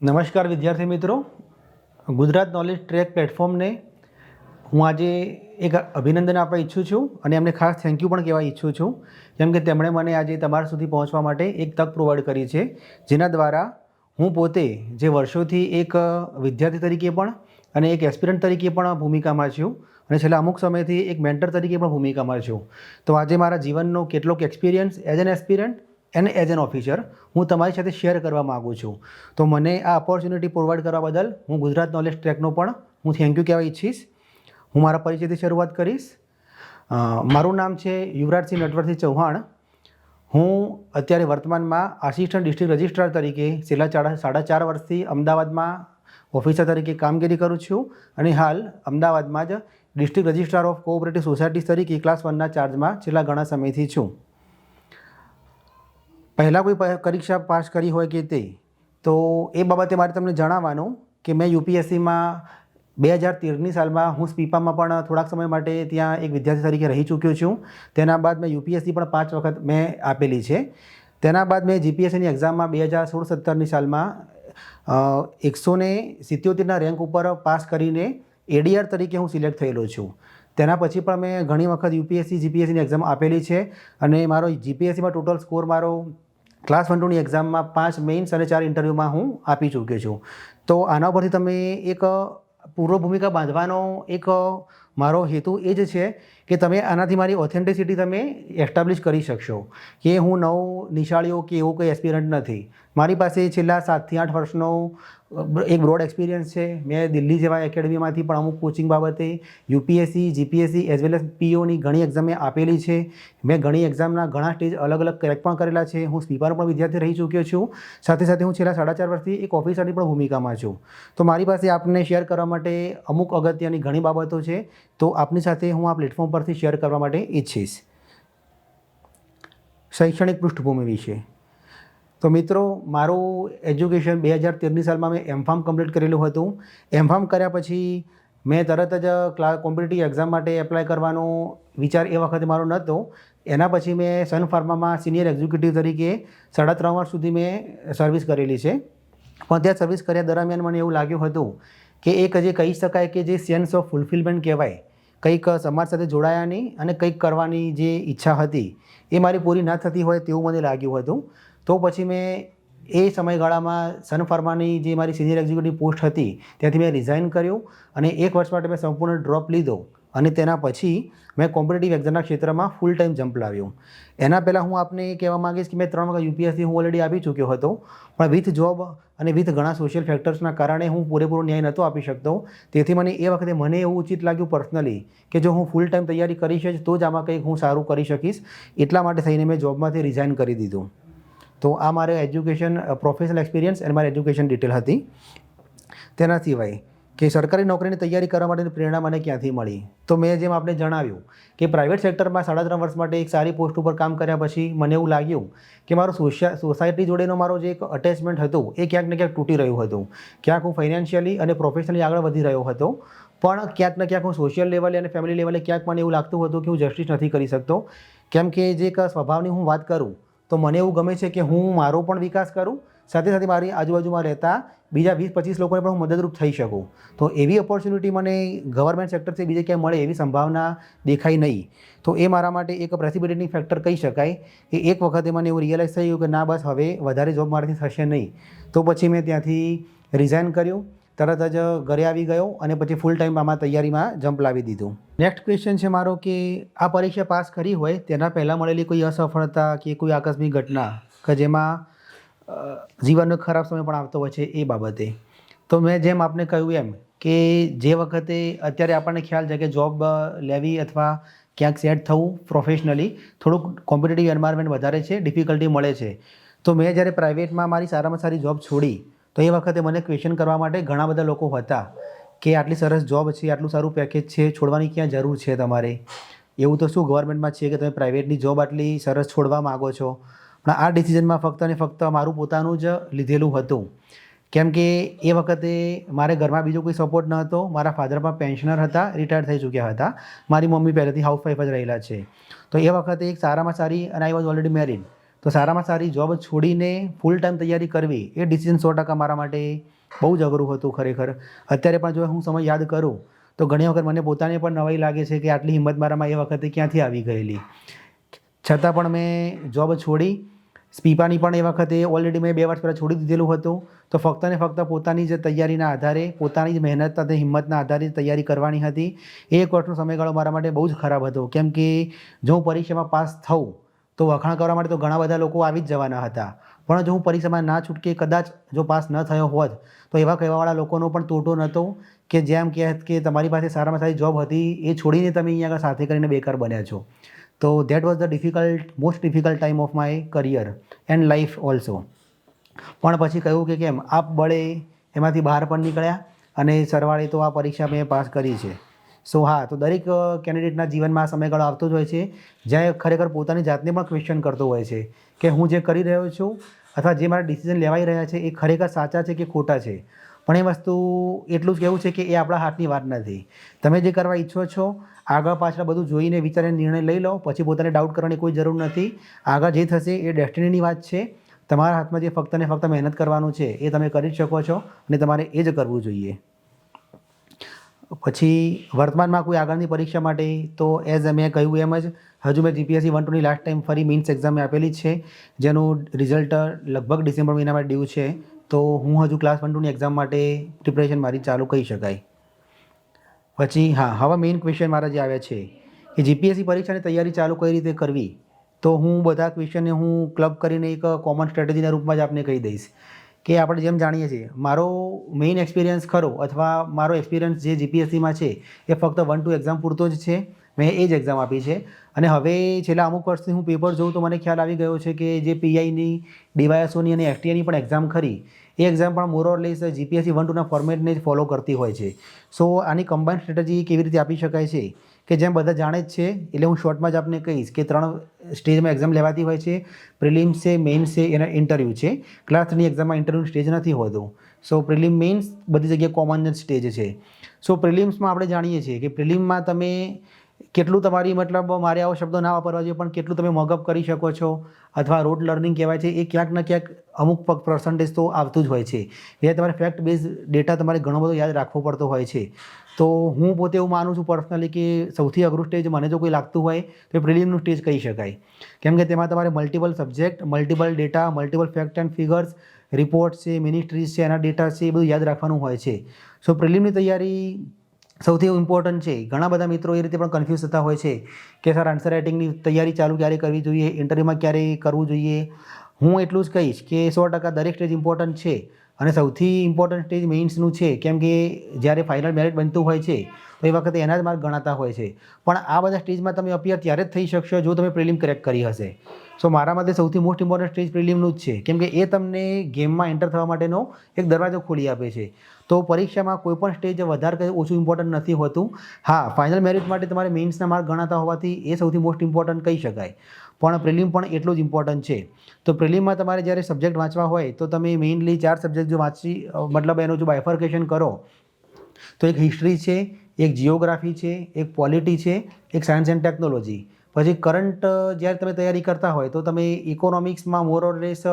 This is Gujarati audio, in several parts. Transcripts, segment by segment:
નમસ્કાર વિદ્યાર્થી મિત્રો, ગુજરાત નોલેજ ટ્રેક પ્લેટફોર્મને હું આજે એક અભિનંદન આપવા ઈચ્છું છું અને એમને ખાસ થેન્ક યુ પણ કહેવા ઈચ્છું છું, કેમ કે તેમણે મને આજે તમારા સુધી પહોંચવા માટે એક તક પ્રોવાઈડ કરી છે, જેના દ્વારા હું પોતે જે વર્ષોથી એક વિદ્યાર્થી તરીકે પણ અને એક એસ્પિરન્ટ તરીકે પણ ભૂમિકામાં છું અને છેલ્લા અમુક સમયથી એક મેન્ટર તરીકે પણ ભૂમિકામાં છું. તો આજે મારા જીવનનો કેટલોક experience as an aspirant and as an officer હું તમારી સાથે શેર કરવા માગું છું. તો મને આ ઓપોર્ચ્યુનિટી પ્રોવાઈડ કરવા બદલ હું ગુજરાત નોલેજ ટ્રેકનો પણ હું થેન્ક યુ કહેવા ઈચ્છીશ. હું મારા પરિચયથી શરૂઆત કરીશ. મારું નામ છે યુવરાજસિંહ નટવરસિંહ ચૌહાણ. હું અત્યારે વર્તમાનમાં આસિસ્ટન્ટ ડિસ્ટ્રિક્ટ રજિસ્ટ્રાર તરીકે છેલ્લા 4.5 વર્ષથી અમદાવાદમાં ઓફિસર તરીકે કામગીરી કરું છું અને હાલ અમદાવાદમાં જ district registrar of cooperative societies તરીકે ક્લાસ 1ના ચાર્જમાં છેલ્લા ઘણા સમયથી છું. પહેલાં કોઈ પરીક્ષા પાસ કરી હોય કે તે, તો એ બાબતે મારે તમને જણાવવાનું કે મેં યુપીએસસીમાં 2013ની સાલમાં હું સ્પીપામાં પણ થોડાક સમય માટે ત્યાં એક વિદ્યાર્થી તરીકે રહી ચૂક્યો છું. તેના બાદ મેં યુપીએસસી પણ 5 વખત મેં આપેલી છે. તેના બાદ મેં જીપીએસસીની એક્ઝામમાં 2016-17ની સાલમાં 177ના રેન્ક ઉપર પાસ કરીને એડીઆર તરીકે હું સિલેક્ટ થયેલો છું. તેના પછી પણ મેં ઘણી વખત યુપીએસસી જીપીએસસીની એક્ઝામ આપેલી છે અને મારો જીપીએસસીમાં ટોટલ સ્કોર મારો ક્લાસ 1-2ની એક્ઝામમાં 5 મેઇન્સ અને 4 ઇન્ટરવ્યૂમાં હું આપી ચૂક્યો છું. તો આના પરથી તમે એક પૂર્વ ભૂમિકા બાંધવાનો એક મારો હેતુ એ જ છે કે તમે આનાથી મારી ઓથેન્ટિસિટી તમે એસ્ટાબ્લિશ કરી શકશો કે હું નવ નિશાળીઓ કે એવું કંઈ એસ્પિરન્ટ નથી. મારી પાસે છેલ્લા 7થી 8 વર્ષનો એક બ્રોડ એક્સપિરિયન્સ છે. મેં દિલ્હી જેવા એકેડમીમાંથી પણ અમુક કોચિંગ બાબતે UPSC GPSC as well as પીઓની ઘણી એક્ઝામ મેં આપેલી છે. મેં ઘણી એક્ઝામના ઘણા સ્ટેજ અલગ અલગ ક્રેક પણ કરેલા છે. હું સ્પીપર પણ વિદ્યાર્થી રહી ચૂક્યો છું. સાથે સાથે હું છેલ્લા 4.5 વર્ષથી એક ઓફિસરની પણ ભૂમિકામાં છું. તો મારી પાસે આપને શેર કરવા માટે અમુક અગત્યની ઘણી બાબતો છે, તો આપની સાથે હું આ પ્લેટફોર્મ પરથી શેર કરવા માટે ઈચ્છીશ. શૈક્ષણિક પૃષ્ઠભૂમિ વિશે તો મિત્રો, મારું એજ્યુકેશન 2013ની સાલમાં મેં એમફાર્મ કમ્પ્લીટ કરેલું હતું. એમફાર્મ કર્યા પછી મેં તરત જ કોમ્પિટિટિવ એક્ઝામ માટે એપ્લાય કરવાનો વિચાર એ વખતે મારો નહોતો. એના પછી મેં સન ફાર્મામાં સિનિયર એક્ઝિક્યુટિવ તરીકે 3.5 વર્ષ સુધી મેં સર્વિસ કરેલી છે. પણ ત્યાં સર્વિસ કર્યા દરમિયાન મને એવું લાગ્યું હતું કે એક જે કહી શકાય કે જે સેન્સ ઓફ ફુલફિલમેન્ટ કહેવાય, કંઈક સમાજ સાથે જોડાયાની અને કંઈક કરવાની જે ઈચ્છા હતી એ મારી પૂરી ના થતી હોય તેવું મને લાગ્યું હતું. તો પછી મેં એ સમયગાળામાં સન ફાર્માની જે મારી સિનિયર એક્ઝિક્યુટિવ પોસ્ટ હતી ત્યાંથી મેં રિઝાઇન કર્યું અને 1 વર્ષ માટે મેં સંપૂર્ણ ડ્રોપ લીધો અને તેના પછી મેં કોમ્પિટિટિવ એક્ઝામના ક્ષેત્રમાં ફૂલ ટાઈમ જમ્પ લાવ્યો. એના પહેલાં હું આપને કહેવા માગીશ કે મેં 3 વખત યુપીએસસી હું ઓલરેડી આપી ચૂક્યો હતો, પણ વિથ જોબ અને વિથ ઘણા સોશિયલ ફેક્ટર્સના કારણે હું પૂરેપૂરો ન્યાય નહોતો આપી શકતો. તેથી મને એ વખતે એવું ઉચિત લાગ્યું પર્સનલી કે જો હું ફૂલ ટાઈમ તૈયારી કરીશ તો જ આમાં કંઈક હું સારું કરી શકીશ. એટલા માટે થઈને મેં જોબમાંથી રિઝાઇન કરી દીધું. તો આ મારે એજ્યુકેશન પ્રોફેશનલ એક્સપિરિયન્સ અને મારી એજ્યુકેશન ડિટેલ હતી. તેના સિવાય કે સરકારી નોકરીની તૈયારી કરવા માટેની પ્રેરણા મને ક્યાંથી મળી, તો મેં જેમ આપણે જણાવ્યું કે પ્રાઇવેટ સેક્ટરમાં 3.5 વર્ષ માટે એક સારી પોસ્ટ ઉપર કામ કર્યા પછી મને એવું લાગ્યું કે મારો સોસાયટી જોડેનો મારો જે એક અટેચમેન્ટ હતું એ ક્યાંક ને ક્યાંક તૂટી રહ્યું હતું. ક્યાંક હું ફાઇનાન્શિયલી અને પ્રોફેશનલી આગળ વધી રહ્યો હતો, પણ ક્યાંક ને ક્યાંક હું સોશિયલ લેવલે અને ફેમિલી લેવલે ક્યાંક મને એવું લાગતું હતું કે હું જસ્ટિસ નથી કરી શકતો. કેમ કે જે એક સ્વભાવની હું વાત કરું તો મને એવું ગમે છે કે હું મારો પણ વિકાસ કરું, સાથે સાથે મારી આજુબાજુમાં રહેતા બીજા 20-25 લોકોને પણ હું મદદરૂપ થઈ શકું. તો એવી ઓપોર્ચ્યુનિટી મને ગવર્મેન્ટ સેક્ટરથી બીજે ક્યાંય મળે એવી સંભાવના દેખાઈ નહીં. તો એ મારા માટે એક પ્રેસિપિટેટિંગ ફેક્ટર કહી શકાય કે એક વખતે મને એવું રિયલાઇઝ થયું કે ના, બસ હવે વધારે જોબ મારાથી થશે નહીં. તો પછી મેં ત્યાંથી રિઝાઇન કર્યું, તરત જ ઘરે આવી ગયો અને પછી ફૂલ ટાઈમ આમાં તૈયારીમાં જમ્પ લાવી દીધું. નેક્સ્ટ ક્વેશ્ચન છે મારો કે આ પરીક્ષા પાસ કરી હોય તેના પહેલાં મળેલી કોઈ અસફળતા કે કોઈ આકસ્મિક ઘટના કે જેમાં જીવનનો ખરાબ સમય પણ આવતો હોય છે એ બાબતે. તો મેં જેમ આપને કહ્યું એમ કે જે વખતે અત્યારે આપણને ખ્યાલ છે કે જોબ લેવી અથવા ક્યાંક સેટ થવું પ્રોફેશનલી થોડુંક કોમ્પિટિટિવ એન્વાયરમેન્ટ વધારે છે, ડિફિકલ્ટી મળે છે. તો મેં જ્યારે પ્રાઇવેટમાં મારી સારામાં સારી જોબ છોડી તો એ વખતે મને ક્વેશ્ચન કરવા માટે ઘણા બધા લોકો હતા કે આટલી સરસ જોબ છે, આટલું સારું પેકેજ છે, છોડવાની ક્યાં જરૂર છે તમારે? એવું તો શું ગવર્મેન્ટમાં છે કે તમે પ્રાઇવેટની જોબ આટલી સરસ છોડવા માગો છો? પણ આ ડિસિઝનમાં ફક્ત અને ફક્ત મારું પોતાનું જ લીધેલું હતું. કેમ કે એ વખતે મારે ઘરમાં બીજો કોઈ સપોર્ટ ન હતો. મારા ફાધર પણ પેન્શનર હતા, રિટાયર થઈ ચૂક્યા હતા. મારી મમ્મી પહેલેથી હાઉસવાઈફ જ રહેલા છે. તો એ વખતે એક સારામાં સારી અને આઈ વોઝ ઓલરેડી મેરિડ, તો સારામાં સારી જોબ છોડીને ફૂલ ટાઈમ તૈયારી કરવી એ ડિસિઝન 100% મારા માટે બહુ જ અઘરું હતું ખરેખર. અત્યારે પણ જો હું સમય યાદ કરું તો ઘણી વખત મને પોતાને પણ નવાઈ લાગે છે કે આટલી હિંમત મારામાં એ વખતે ક્યાંથી આવી ગયેલી. છતાં પણ મેં જોબ છોડી. સ્પીપાની પણ એ વખતે ઓલરેડી મેં 2 વર્ષ પહેલાં છોડી દીધેલું હતું. તો ફક્ત ને ફક્ત પોતાની જ તૈયારીના આધારે, પોતાની જ મહેનત અને હિંમતના આધારે તૈયારી કરવાની હતી. એ 1 વર્ષનો સમયગાળો મારા માટે બહુ જ ખરાબ હતો, કેમ કે જો હું પરીક્ષામાં પાસ થઉં તો વખાણ કરવા માટે તો ઘણા બધા લોકો આવી જ જવાના હતા. પણ જો હું પરીક્ષામાં ના છૂટકે કદાચ જો પાસ ન થયો હોત તો એવા કહેવાવાળા લોકોનો પણ તોટો નહોતો કે જેમ કહેત કે તમારી પાસે સારામાં સારી જોબ હતી એ છોડીને તમે અહીંયા આગળ સાથે કરીને બેકાર બન્યા છો. તો that was the most difficult time of my career and life also. પણ પછી કહ્યું કે કેમ આપ બળે એમાંથી બહાર પણ નીકળ્યા અને સરવાળે તો આ પરીક્ષા મેં પાસ કરી છે. સો હા, તો દરેક કેન્ડિડેટના જીવનમાં આ સમયગાળો આવતો જ હોય છે જ્યાં ખરેખર પોતાની જાતને પણ ક્વેશ્ચન કરતો હોય છે કે હું જે કરી રહ્યો છું અથવા જે મારા ડિસિઝન લેવાઈ રહ્યા છે એ ખરેખર સાચા છે કે ખોટા છે. પણ એ વસ્તુ એટલું જ કહેવું છે કે એ આપણા હાથની વાત નથી. તમે જે કરવા ઈચ્છો છો આગળ પાછળ બધું જોઈને વિચારીને નિર્ણય લઈ લો, પછી પોતાને ડાઉટ કરવાની કોઈ જરૂર નથી. આગળ જે થશે એ ડેસ્ટિનીની વાત છે. તમારા હાથમાં જે ફક્ત ને ફક્ત મહેનત કરવાનું છે એ તમે કરી જ શકો છો અને તમારે એ જ કરવું જોઈએ. પછી વર્તમાનમાં કોઈ આગળની પરીક્ષા માટે તો એઝ મેં કહ્યું એમ જ હજુ મેં જીપીએસસી 1-2ની લાસ્ટ ટાઈમ ફરી મીન્સ એક્ઝામ મેં આપેલી જ છે, જેનું રિઝલ્ટ લગભગ ડિસેમ્બર મહિનામાં ડ્યુ છે. તો હું હજુ ક્લાસ 1-2ની એક્ઝામ માટે પ્રિપરેશન મારી ચાલુ કહી શકાય. પછી હા, હવે મેઇન ક્વેશ્ચન મારા જે આવ્યા છે કે જીપીએસસી પરીક્ષાની તૈયારી ચાલુ કઈ રીતે કરવી. તો હું બધા ક્વેશ્ચનને હું ક્લબ કરીને એક કોમન સ્ટ્રેટેજીના રૂપમાં જ આપને કહી દઈશ કે આપણે જેમ જાણીએ છીએ મારો મેઇન એક્સપિરિયન્સ ખરો અથવા મારો એક્સપિરિયન્સ જે જીપીએસસીમાં છે એ ફક્ત 1-2 એક્ઝામ પૂરતો જ છે. મેં એ જ એક્ઝામ આપી છે અને હવે છેલ્લા અમુક વર્ષથી હું પેપર જોઉં તો મને ખ્યાલ આવી ગયો છે કે જે પીઆઈની, ડીવાયએસઓની અને એસટીઆઈની પણ એક્ઝામ ખરી એ એક્ઝામ પણ મોર ઓર લેસ જીપીએસસી 1-2ના ફોર્મેટને જ ફોલો કરતી હોય છે. સો આની કમ્બાઇન્ડ સ્ટ્રેટેજી કેવી રીતે આપી શકાય છે કે જેમ બધા જાણે જ છે એટલે હું શોર્ટમાં જ આપને કહીશ કે 3 સ્ટેજમાં એક્ઝામ લેવાતી હોય છે. પ્રિલિમ્સ છે, મેઇન્સ છે અને ઇન્ટરવ્યૂ છે. ક્લાસ 3ની એક્ઝામમાં ઇન્ટરવ્યૂનું સ્ટેજ નથી હોતું. સો પ્રિલિમ, મેઇન્સ બધી જગ્યાએ કોમન જ સ્ટેજ છે. સો પ્રિલિમ્સમાં આપણે જાણીએ છીએ કે પ્રિલિમમાં તમે કેટલું તમારી મતલબ મારે આવો શબ્દો ના વાપરવા જોઈએ પણ કેટલું તમે મગઅપ કરી શકો છો અથવા રોડ લર્નિંગ કહેવાય છે એ ક્યાંક ને ક્યાંક અમુક પર્સન્ટેજ તો આવતું જ હોય છે. એ તમારે ફેક્ટ બેઝ ડેટા તમારે ઘણો બધો યાદ રાખવો પડતો હોય છે. તો હું પોતે એવું માનું છું પર્સનલી કે સૌથી અઘરું સ્ટેજ મને જો કોઈ લાગતું હોય તો એ પ્રિલિમનું સ્ટેજ કહી શકાય. કેમ કે તેમાં તમારે multiple subject, multiple data, multiple fact and figures, reports છે, મિનિસ્ટ્રીઝ છે, એના ડેટા છે, એ બધું યાદ રાખવાનું હોય છે. સો પ્રિલિમની તૈયારી સૌથી ઇમ્પોર્ટન્ટ છે. ઘણા બધા મિત્રો એ રીતે પણ કન્ફ્યુઝ થતા હોય છે કે સર આન્સર રાઇટિંગની તૈયારી ચાલુ ક્યારે કરવી જોઈએ, ઇન્ટરવ્યૂમાં ક્યારે કરવું જોઈએ. હું એટલું જ કહીશ કે 100% દરેક સ્ટેજ ઇમ્પોર્ટન્ટ છે અને સૌથી ઇમ્પોર્ટન્ટ સ્ટેજ મેઇન્સનું છે. કેમ કે જ્યારે ફાઇનલ મેરિટ બનતું હોય છે તો એ વખતે એના જ માર્ક ગણાતા હોય છે. પણ આ બધા સ્ટેજમાં તમે અપિયર ત્યારે જ થઈ શકશો જો તમે પ્રિલિમ ક્રેક કરી હશે. સો મારા માટે સૌથી મોસ્ટ ઇમ્પોર્ટન્ટ સ્ટેજ પ્રિલિમનું જ છે, કેમ કે એ તમને ગેમમાં એન્ટર થવા માટેનો એક દરવાજો ખોલી આપે છે. તો પરીક્ષામાં કોઈ પણ સ્ટેજ વધારે કંઈ ઓછું ઇમ્પોર્ટન્ટ નથી હોતું. હા, ફાઇનલ મેરિટ માટે તમારે મેઇન્સના માર્ક ગણાતા હોવાથી એ સૌથી મોસ્ટ ઇમ્પોર્ટન્ટ કહી શકાય. પણ પ્રિલિમ પણ એટલું જ ઇમ્પોર્ટન્ટ છે. તો પ્રિલિમમાં તમારે જ્યારે સબ્જેક્ટ વાંચવા હોય તો તમે મેઇનલી 4 સબ્જેક્ટ જો વાંચી મતલબ એનું જો બાયફર્કેશન કરો તો એક હિસ્ટ્રી છે, એક જિયોગ્રાફી છે, એક પોલિટી છે, એક સાયન્સ એન્ડ ટેકનોલોજી. પછી કરંટ જ્યારે તમે તૈયારી કરતા હોય તો તમે ઇકોનોમિક્સમાં મોર ઓર લેસ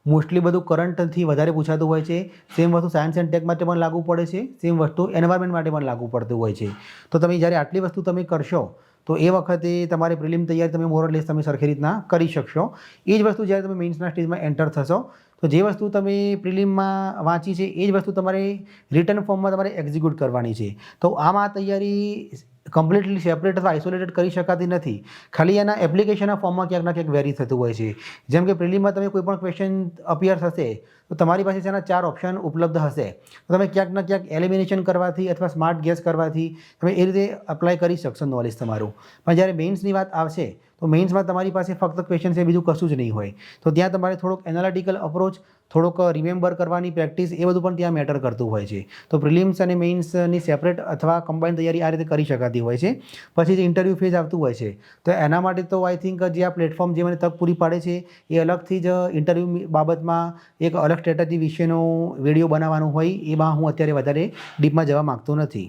મોસ્ટલી બધું કરંટથી વધારે પૂછાતું હોય છે. સેમ વસ્તુ સાયન્સ એન્ડ ટેક માટે પણ લાગુ પડે છે, સેમ વસ્તુ એન્વાયરમેન્ટ માટે પણ લાગુ પડતું હોય છે. તો તમે જ્યારે આટલી વસ્તુ તમે કરશો તો એ વખતે તમારી પ્રિલિમ તૈયારી તમે મોર ઓર લેસ તમે સરખી રીતના કરી શકશો. એ જ વસ્તુ જ્યારે તમે મેઇન્સના સ્ટેજમાં એન્ટર થશો તો જે વસ્તુ તમે પ્રિલિમમાં વાંચી છે એ જ વસ્તુ તમારે રિટર્ન ફોર્મમાં તમારે એક્ઝિક્યુટ કરવાની છે. તો આમ આ તૈયારી કમ્પ્લીટલી સેપરેટ અથવા આઇસોલેટેડ કરી શકાતી નથી. ખાલી એના એપ્લિકેશનના ફોર્મમાં ક્યાંક ના ક્યાંક વેરી થતું હોય છે. જેમ કે પ્રિલિમમાં તમે કોઈ પણ ક્વેશ્ચન અપિયર થશે તો તમારી પાસે તેના 4 ઓપ્શન ઉપલબ્ધ હશે. તો તમે ક્યાંક ના ક્યાંક એલિમિનેશન કરવાથી અથવા સ્માર્ટ ગેસ કરવાથી તમે એ રીતે અપ્લાય કરી શકશો નોલેજ તમારું. પણ જ્યારે મેઇન્સની વાત આવશે તો મેઇન્સમાં તમારી પાસે ફક્ત ક્વેશ્ચન છે, બીજું કશું જ નહીં હોય. તો ત્યાં તમારે થોડોક એનાલિટિકલ અપ્રોચ, થોડોક રિમેમ્બર કરવાની પ્રેક્ટિસ એ બધું પણ ત્યાં મેટર કરતું હોય છે. તો પ્રિલિમ્સ અને મેઇન્સની સેપરેટ અથવા કમ્બાઇન્ડ તૈયારી આ રીતે કરી શકાતી હોય છે. પછી જે ઇન્ટરવ્યૂ ફેઝ આવતું હોય છે તો એના માટે તો આઈ થિંક જે આ પ્લેટફોર્મ જે મને તક પૂરી પાડે છે એ અલગથી જ ઇન્ટરવ્યૂ બાબતમાં એક અલગ સ્ટ્રેટેજી વિશેનો વિડીયો બનાવવાનું હોય એમાં હું અત્યારે વધારે ડીપમાં જવા માગતો નથી.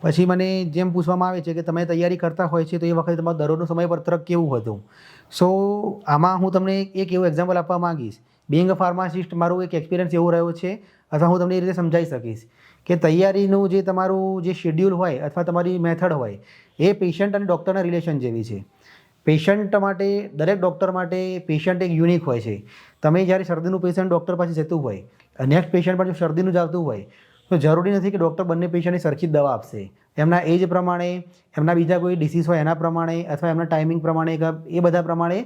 પછી મને જેમ પૂછવામાં આવે છે કે તમે તૈયારી કરતા હોય છે તો એ વખતે તમારું દરરોજનું સમયપત્રક કેવું હતું. સો આમાં હું તમને એક એવું એક્ઝામ્પલ આપવા માંગીશ. બિંગ અ ફાર્માસિસ્ટ મારું એક એક્સપિરિયન્સ એવું રહ્યો છે, અથવા હું તમને એ રીતે સમજાવી શકીશ કે તૈયારીનું જે તમારું જે શેડ્યુલ હોય અથવા તમારી મેથડ હોય એ પેશન્ટ અને ડૉક્ટરના રિલેશન જેવી છે. પેશન્ટ માટે, દરેક ડૉક્ટર માટે પેશન્ટ એક યુનિક હોય છે. તમે જ્યારે શરદીનું પેશન્ટ ડૉક્ટર પાસે જતું હોય, નેક્સ્ટ પેશન્ટ પર જો શરદીનું જ આવતું હોય તો જરૂરી નથી કે ડૉક્ટર બંને પેશન્ટને સરખી જ દવા આપશે. એમના એજ પ્રમાણે, એમના બીજા કોઈ ડિસીઝ હોય એના પ્રમાણે, અથવા એમના ટાઈમિંગ પ્રમાણે, એ બધા પ્રમાણે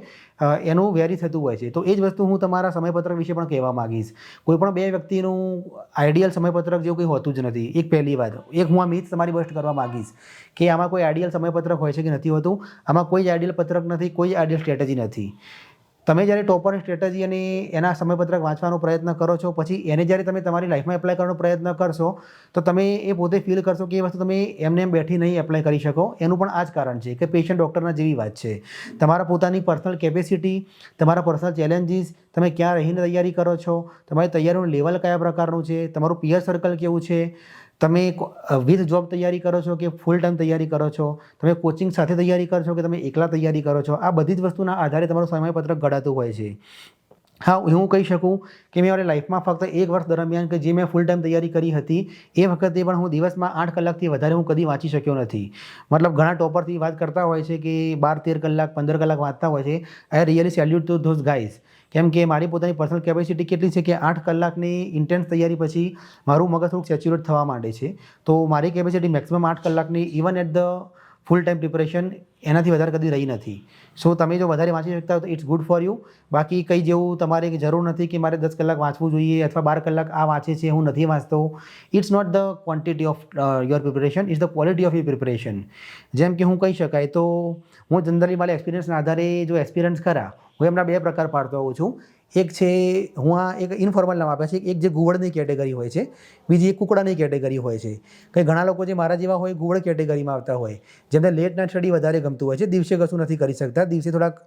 એનું વેરી થતું હોય છે. તો એ જ વસ્તુ હું તમારા સમયપત્રક વિશે પણ કહેવા માગીશ. કોઈ પણ બે વ્યક્તિનું આઈડિયલ સમયપત્રક જેવું કંઈ હોતું જ નથી. એક પહેલી વાત, એક હું આ મિથ તમારી બસ્ટ કરવા માગીશ કે આમાં કોઈ આઈડિયલ સમયપત્રક હોય છે કે નથી હોતું. આમાં કોઈ જ આઈડિયલ પત્રક નથી, કોઈ આઈડિયલ સ્ટ્રેટેજી નથી. તમે જ્યારે ટોપરની સ્ટ્રેટેજી અને એના સમયપત્રક વાંચવાનો પ્રયત્ન કરો છો, પછી એને જ્યારે તમે તમારી લાઈફમાં એપ્લાય કરવાનો પ્રયત્ન કરશો તો તમે એ પોતે ફીલ કરશો કે એ વસ્તુ તમે એમને એમ બેઠી નહીં એપ્લાય કરી શકો. એનું પણ આ જ કારણ છે કે પેશન્ટ ડૉક્ટરના જેવી વાત છે. તમારા પોતાની પર્સનલ કેપેસિટી, તમારા પર્સનલ ચેલેન્જીસ, તમે ક્યાં રહીને તૈયારી કરો છો, તમારી તૈયારીનું લેવલ કયા પ્રકારનું છે, તમારું પિયર સર્કલ કેવું છે, તમે વિથ જોબ તૈયારી કરો છો કે ફૂલ ટાઈમ તૈયારી કરો છો, તમે કોચિંગ સાથે તૈયારી કરો છો કે તમે એકલા તૈયારી કરો છો, આ બધી જ વસ્તુના આધારે તમારું સમયપત્રક ઘડાતું હોય છે. હા, હું કહી શકું કે મેં મારી લાઈફમાં ફક્ત એક વર્ષ દરમિયાન કે જે મેં ફૂલ ટાઈમ તૈયારી કરી હતી એ વખતે પણ હું દિવસમાં 8 કલાકથી વધારે હું કદી વાંચી શક્યો નથી. મતલબ ઘણા ટોપરથી વાત કરતા હોય છે કે 12-13 કલાક, 15 કલાક વાંચતા હોય છે. I really salute two those guys. કેમ કે મારી પોતાની પર્સનલ કેપેસિટી કેટલી છે કે 8 કલાકની ઇન્ટેન્સ તૈયારી પછી મારું મગજ થોડુંક સેચ્યુરેટ થવા માંડે છે. તો મારી કેપેસિટી મેક્સિમમ 8 કલાકની, even at the full time preparation, એનાથી વધારે કદી રહી નથી. સો તમે જો વધારે વાંચી શકતા હો તો ઇટ્સ ગુડ ફોર યુ. બાકી કંઈ જેવું તમારે જરૂર નથી કે મારે 10 કલાક વાંચવું જોઈએ અથવા 12 કલાક આ વાંચે છે હું નથી વાંચતો. It's not the quantity of your preparation, it's the quality of your preparation. જેમ કે હું કહી શકાય તો હું જનરલી મારા એક્સપિરિયન્સના આધારે જો એક્સપિરિયન્સ ખરા, હું એમના બે પ્રકાર પાડતો હોઉં છું. એક છે, હું આ એક ઇન્ફોર્મલ નામ આપ્યા છે, એક જે ગુવડની કેટેગરી હોય છે, બીજી એક કુકડાની કેટેગરી હોય છે. કંઈ ઘણા લોકો જે મારા જેવા હોય ગુવડ કેટેગરીમાં આવતા હોય, જેમને લેટ નાઇટ સ્ટડી વધારે ગમતું હોય છે, દિવસે કશું નથી કરી શકતા, દિવસે થોડાક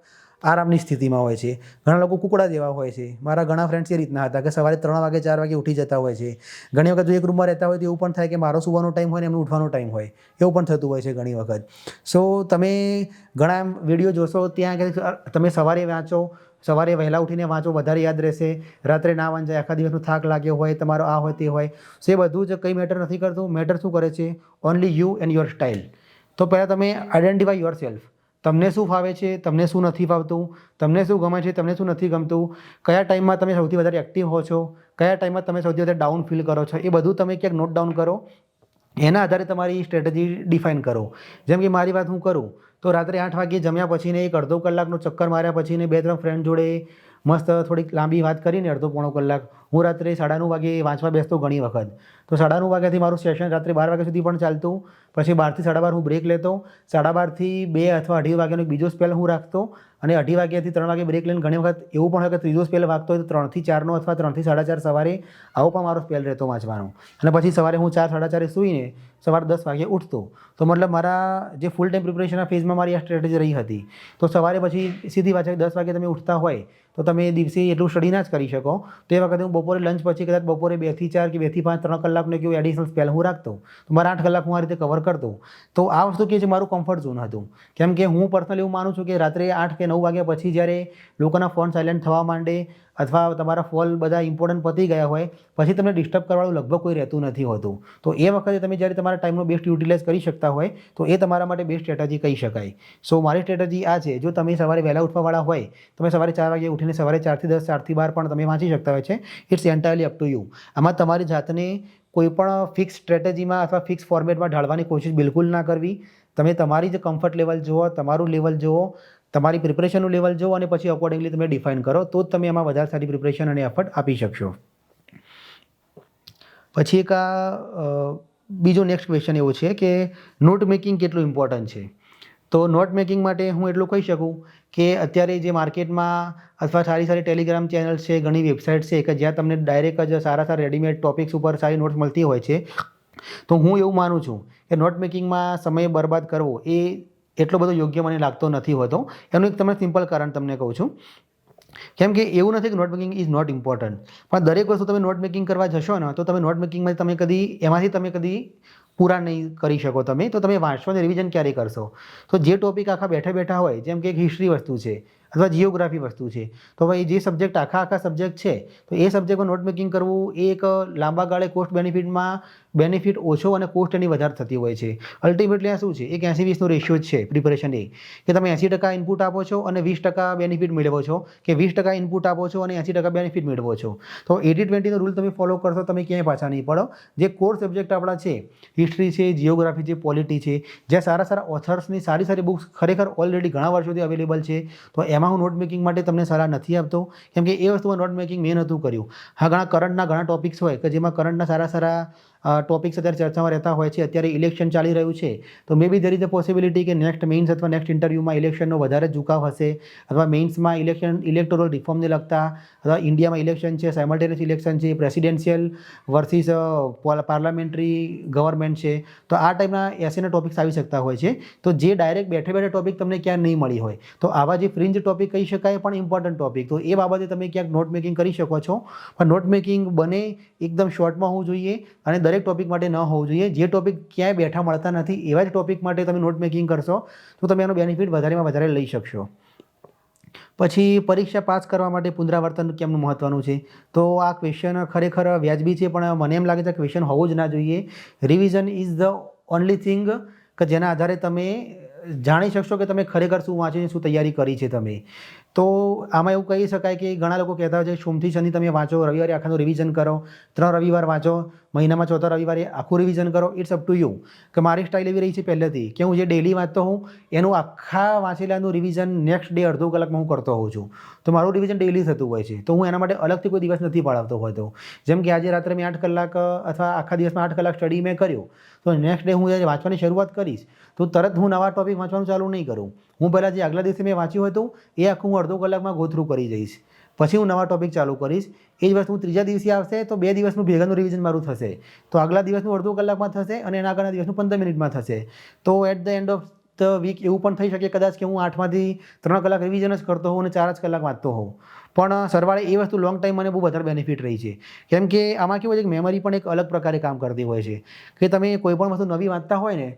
આરામની સ્થિતિમાં હોય છે. ઘણા લોકો કુકડા જેવા હોય છે. મારા ઘણા ફ્રેન્ડ્સ એ રીતના હતા કે સવારે 3 વાગે 4 વાગે ઉઠી જતા હોય છે. ઘણી વખત જો એક રૂમમાં રહેતા હોય તો એવું પણ થાય કે મારો સૂવાનો ટાઈમ હોય ને એમનો ઉઠવાનો ટાઈમ હોય, એવું પણ થતું હોય છે ઘણી વખત. સો તમે ઘણા વિડીયો જોશો ત્યાં તમે સવારે વાંચો, સવારે વહેલા ઉઠીને વાંચો, વધારે યાદ રહેશે. રાત્રે ના વાંચાય, આખા દિવસનો થાક લાગ્યો હોય, તમારો આ હોય તે હોય, સો એ બધું જ કંઈ મેટર નથી કરતું. મેટર શું કરે છે? Only you and your style. તો પહેલાં તમે આઈડેન્ટિફાઈ યોર સેલ્ફ. તમને શું ફાવે છે, તમને શું નથી ફાવતું, તમને શું ગમે છે, તમને શું નથી ગમતું, કયા ટાઈમમાં તમે સૌથી વધારે એક્ટિવ હો છો, કયા ટાઈમમાં તમે સૌથી વધારે ડાઉન ફીલ કરો છો, એ બધું તમે ક્યાંક નોટ ડાઉન કરો. એના આધારે તમારી સ્ટ્રેટેજી ડિફાઇન કરો. જેમ કે મારી વાત હું કરું તો રાત્રે 8 વાગે જમ્યા પછીને એક અડધો કલાકનો ચક્કર માર્યા પછીને 2-3 ફ્રેન્ડ જોડે મસ્ત થોડીક લાંબી વાત કરીને અડધો પોણો કલાક હું રાત્રે 9:30 વાગે વાંચવા બેસતો ઘણી વખત. તો 9:30 વાગ્યાથી મારું સેશન રાત્રે 12 વાગ્યા સુધી પણ ચાલતું. પછી 12 થી 12:30 હું બ્રેક લેતો. 12:30 થી 2 અથવા 2:30 વાગ્યાનો એક બીજો સ્પેલ હું રાખતો, અને 2:30 વાગ્યાથી 3 વાગે બ્રેક લઈને ઘણી વખત એવું પણ હોય કે ત્રીજો સ્પેલ વાગતો હોય તો 3 થી 4નો અથવા 3 થી 4:30 સવારે આવો પણ મારો સ્પેલ રહેતો વાંચવાનો. અને પછી સવારે હું 4-4:30 સૂઈને સવારે 10 વાગે ઉઠતો. તો મતલબ મારા જે ફૂલ ટાઈમ પ્રિપરેશનના ફેઝમાં મારી આ સ્ટ્રેટેજી રહી હતી. તો સવારે પછી સીધી વાત છે, 10 વાગે તમે ઉઠતા હોય તો તમે દિવસે એટલું સ્ટડી ના જ કરી શકો. તો એ વખતે હું બપોરે લંચ પછી કદાચ બપોરે 2 થી 4 કે 2 થી 5 3 કલાકનો કેવું એડિશનલ સ્પેલ હું રાખતો. તો મારા 8 કલાક હું આ રીતે કવર કરતો. તો આ વસ્તુ કે છે મારું કમ્ફર્ટ ઝોન હતું. કેમ કે હું પર્સનલી એવું માનું છું કે રાત્રે 8 કે 9 વાગ્યા પછી જ્યારે લોકોના ફોન સાયલેન્ટ થવા માંડે અથવા તમારા ફોલ બધા ઇમ્પોર્ટન્ટ પતી ગયા હોય પછી તમને ડિસ્ટર્બ કરવાવાળું લગભગ કોઈ રહેતું નથી હોતું. તો એ વખતે તમે જ્યારે તમારા ટાઈમનો બેસ્ટ યુટિલાઇઝ કરી શકતા હોય તો એ તમારા માટે બેસ્ટ સ્ટ્રેટેજી કહી શકાય. સો મારી સ્ટ્રેટેજી આ છે. જો તમે સવારે વહેલા ઉઠવાવાળા હોય, તમે સવારે 4 વાગે ઉઠીને સવારે 4 થી 10, 4 થી 12 પણ તમે વાંચી શકતા હોય છે. It's entirely up to you. આમાં તમારી જાતને કોઈ પણ ફિક્સ સ્ટ્રેટેજીમાં અથવા ફિક્સ ફોર્મેટમાં ઢાળવાની કોશિશ બિલકુલ ના કરવી. તમે તમારી જે કમ્ફર્ટ લેવલ જુઓ, તમારું લેવલ જુઓ, તમારી પ્રિપરેશનનું લેવલ જુઓ અને પછી અકોર્ડિંગલી તમે ડિફાઇન કરો, તો જ તમે એમાં વધારે સારી પ્રિપરેશન અને એફર્ટ આપી શકશો. પછી એક બીજો નેક્સ્ટ ક્વેશ્ચન એવો છે કે નોટ મેકિંગ કેટલું ઇમ્પોર્ટન્ટ છે. તો નોટ મેકિંગ માટે હું એટલું કહી શકું કે અત્યારે જે માર્કેટમાં અથવા સારી સારી ટેલિગ્રામ ચેનલ્સ છે, ઘણી વેબસાઇટ્સ છે કે જ્યાં તમને ડાયરેક્ટ જ સારા સારા રેડીમેડ ટોપિક્સ ઉપર સારી નોટ્સ મળતી હોય છે. તો હું એવું માનું છું કે નોટ મેકિંગમાં સમય બરબાદ કરવો એ એટલો બધો યોગ્ય મને લાગતો નથી હોતો. એનું એક તમને સિમ્પલ કારણ તમને કહું છું. કેમ કે એવું નથી કે note making is not important, પણ દરેક વસ્તુ તમે નોટ મેકિંગ કરવા જશો ને તો તમે નોટ મેકિંગમાં તમે કદી પૂરા નહીં કરી શકો તમે, તો તમે વાંચવાનું રિવિઝન ક્યારે કરશો? તો જે ટોપિક આખા બેઠા બેઠા હોય, જેમ કે એક હિસ્ટ્રી વસ્તુ છે અથવા જિયોગ્રાફી વસ્તુ છે, તો ભાઈ જે સબ્જેક્ટ આખા સબ્જેક્ટ છે તો એ સબ્જેક્ટમાં નોટ મેકિંગ કરવું એ એક લાંબા ગાળે કોસ્ટ બેનિફિટમાં બેનિફિટ ઓછો અને કોસ્ટ એની વધારે થતી હોય છે. અલ્ટિમેટલી આ શું છે, એક 80-20નો રેશિયો જ છે પ્રિપેરેશન એ, કે તમે 80% ઇનપુટ આપો છો અને 20% બેનિફિટ મેળવો છો, કે 20% ઇનપુટ આપો છો અને 80% બેનિફિટ મેળવો છો. તો 80-20નો રૂલ તમે ફોલો કરશો, તમે ક્યાંય પાછા નહીં પડો. જે કોર સબ્જેક્ટ આપણા છે, હિસ્ટ્રી છે, જિયોગ્રાફી છે, પોલિટી છે, જ્યાં સારા સારા ઓથર્સની સારી બુક્સ ખરેખર ઓલરેડી ઘણા વર્ષોથી અવેલેબલ છે, તો એમાં હું નોટ મેકિંગ માટે તમને સલાહ નથી આપતો, કેમ કે એ વસ્તુમાં નોટ મેકિંગ મેં નહોતું કર્યું. હા, કરંટના ઘણા ટોપિક્સ હોય કે જેમાં કરંટના સારા ટોપિક્સ અત્યારે ચર્ચામાં રહેતા હોય છે. અત્યારે ઇલેક્શન ચાલી રહ્યું છે, તો મે બી ધેર ઇઝ અ પોસિબિલિટી કે નેક્સ્ટ મેઇન્સ અથવા નેક્સ્ટ ઇન્ટરવ્યૂમાં ઇલેક્શનનો વધારે ઝુકાવ હશે, અથવા મેઇન્સમાં ઇલેક્ટોરલ રિફોર્મને લગતા, અથવા ઇન્ડિયામાં ઇલેક્શન છે, સાયમલ્ટેનિયસ ઇલેક્શન છે, પ્રેસિડેન્શિયલ વર્સિસ પાર્લામેન્ટરી ગવર્મેન્ટ છે, તો આ ટાઈપના એસેના ટોપિક્સ આવી શકતા હોય છે. તો જે ડાયરેક્ટ બેઠે ટોપિક તમને ક્યાં નહીં મળી હોય, તો આવા જે ફ્રિન્જ ટોપિક કહી શકાય પણ ઇમ્પોર્ટન્ટ ટોપિક, તો એ બાબતે તમે ક્યાંક નોટ મેકિંગ કરી શકો છો. પણ નોટ મેકિંગ બને એકદમ શોર્ટમાં હોવું જોઈએ અને દરેક ટોપિક માટે ન હોવું જોઈએ. જે ટોપિક ક્યાંય બેઠા મળતા નથી એવા જ ટોપિક માટે તમે નોટ મેકિંગ કરશો તો તમે એનો બેનિફિટ વધારેમાં વધારે લઈ શકશો. પછી પરીક્ષા પાસ કરવા માટે પુનરાવર્તન કેમનું મહત્વનું છે? તો આ ક્વેશ્ચન ખરેખર વ્યાજબી છે, પણ મને એમ લાગે છે કે ક્વેશ્ચન હોવું જ ના જોઈએ. Revision is the only thing કે જેના આધારે તમે જાણી શકશો કે તમે ખરેખર શું વાંચીને શું તૈયારી કરી છે તમે. તો આમાં એવું કહી શકાય કે ઘણા લોકો કહેતા હોય છે સોમથી શનિ તમે વાંચો, રવિવારે આખાનું રિવિઝન કરો, 3 રવિવાર વાંચો, મહિનામાં 4થા રવિવારે આખું રિવિઝન કરો. It's up to you. કે મારી સ્ટાઇલ એવી રહી છે પહેલેથી કે હું જે ડેલી વાંચતો હોઉં એનું આખા વાંચેલાનું રિવિઝન નેક્સ્ટ ડે અડધો કલાકમાં હું કરતો હોઉં છું. તો મારું રિવિઝન ડેલી થતું હોય છે, તો હું એના માટે અલગથી કોઈ દિવસ નથી પાડતો હોતો. જેમ કે આજે રાત્રે મેં 8 કલાક અથવા આખા દિવસમાં 8 કલાક સ્ટડી મેં કર્યો, તો નેક્સ્ટ ડે હું જ્યારે વાંચવાની શરૂઆત કરીશ તો તરત હું નવા ટોપિક વાંચવાનું ચાલુ નહીં કરું. હું પહેલાં જે આગલા દિવસે મેં વાંચ્યું હતું એ આખું હું અડધો કલાકમાં ગો થ્રુ કરી જઈશ, પછી હું નવા ટોપિક ચાલુ કરીશ. એ જ વસ્તુ ત્રીજા દિવસે આવશે તો 2 દિવસનું ભેગાનું રિવિઝન મારું થશે, તો આગલા દિવસનું અડધો કલાકમાં થશે અને એના આગળના દિવસનું 15 મિનિટમાં થશે. તો at the end of the week એવું પણ થઈ શકે કદાચ કે હું 8માંથી 3 કલાક રિવિઝન જ કરતો હોઉં અને 4 જ કલાક વાંચતો હોઉં. પણ સરવાળે એ વસ્તુ લોંગ ટાઈમ મને બહુ વધારે બેનિફિટ રહી છે, કેમ કે આમાં કેવું છે કે મેમરી પણ એક અલગ પ્રકારે કામ કરતી હોય છે. કે તમે કોઈ પણ વસ્તુ નવી વાંચતા હોય ને,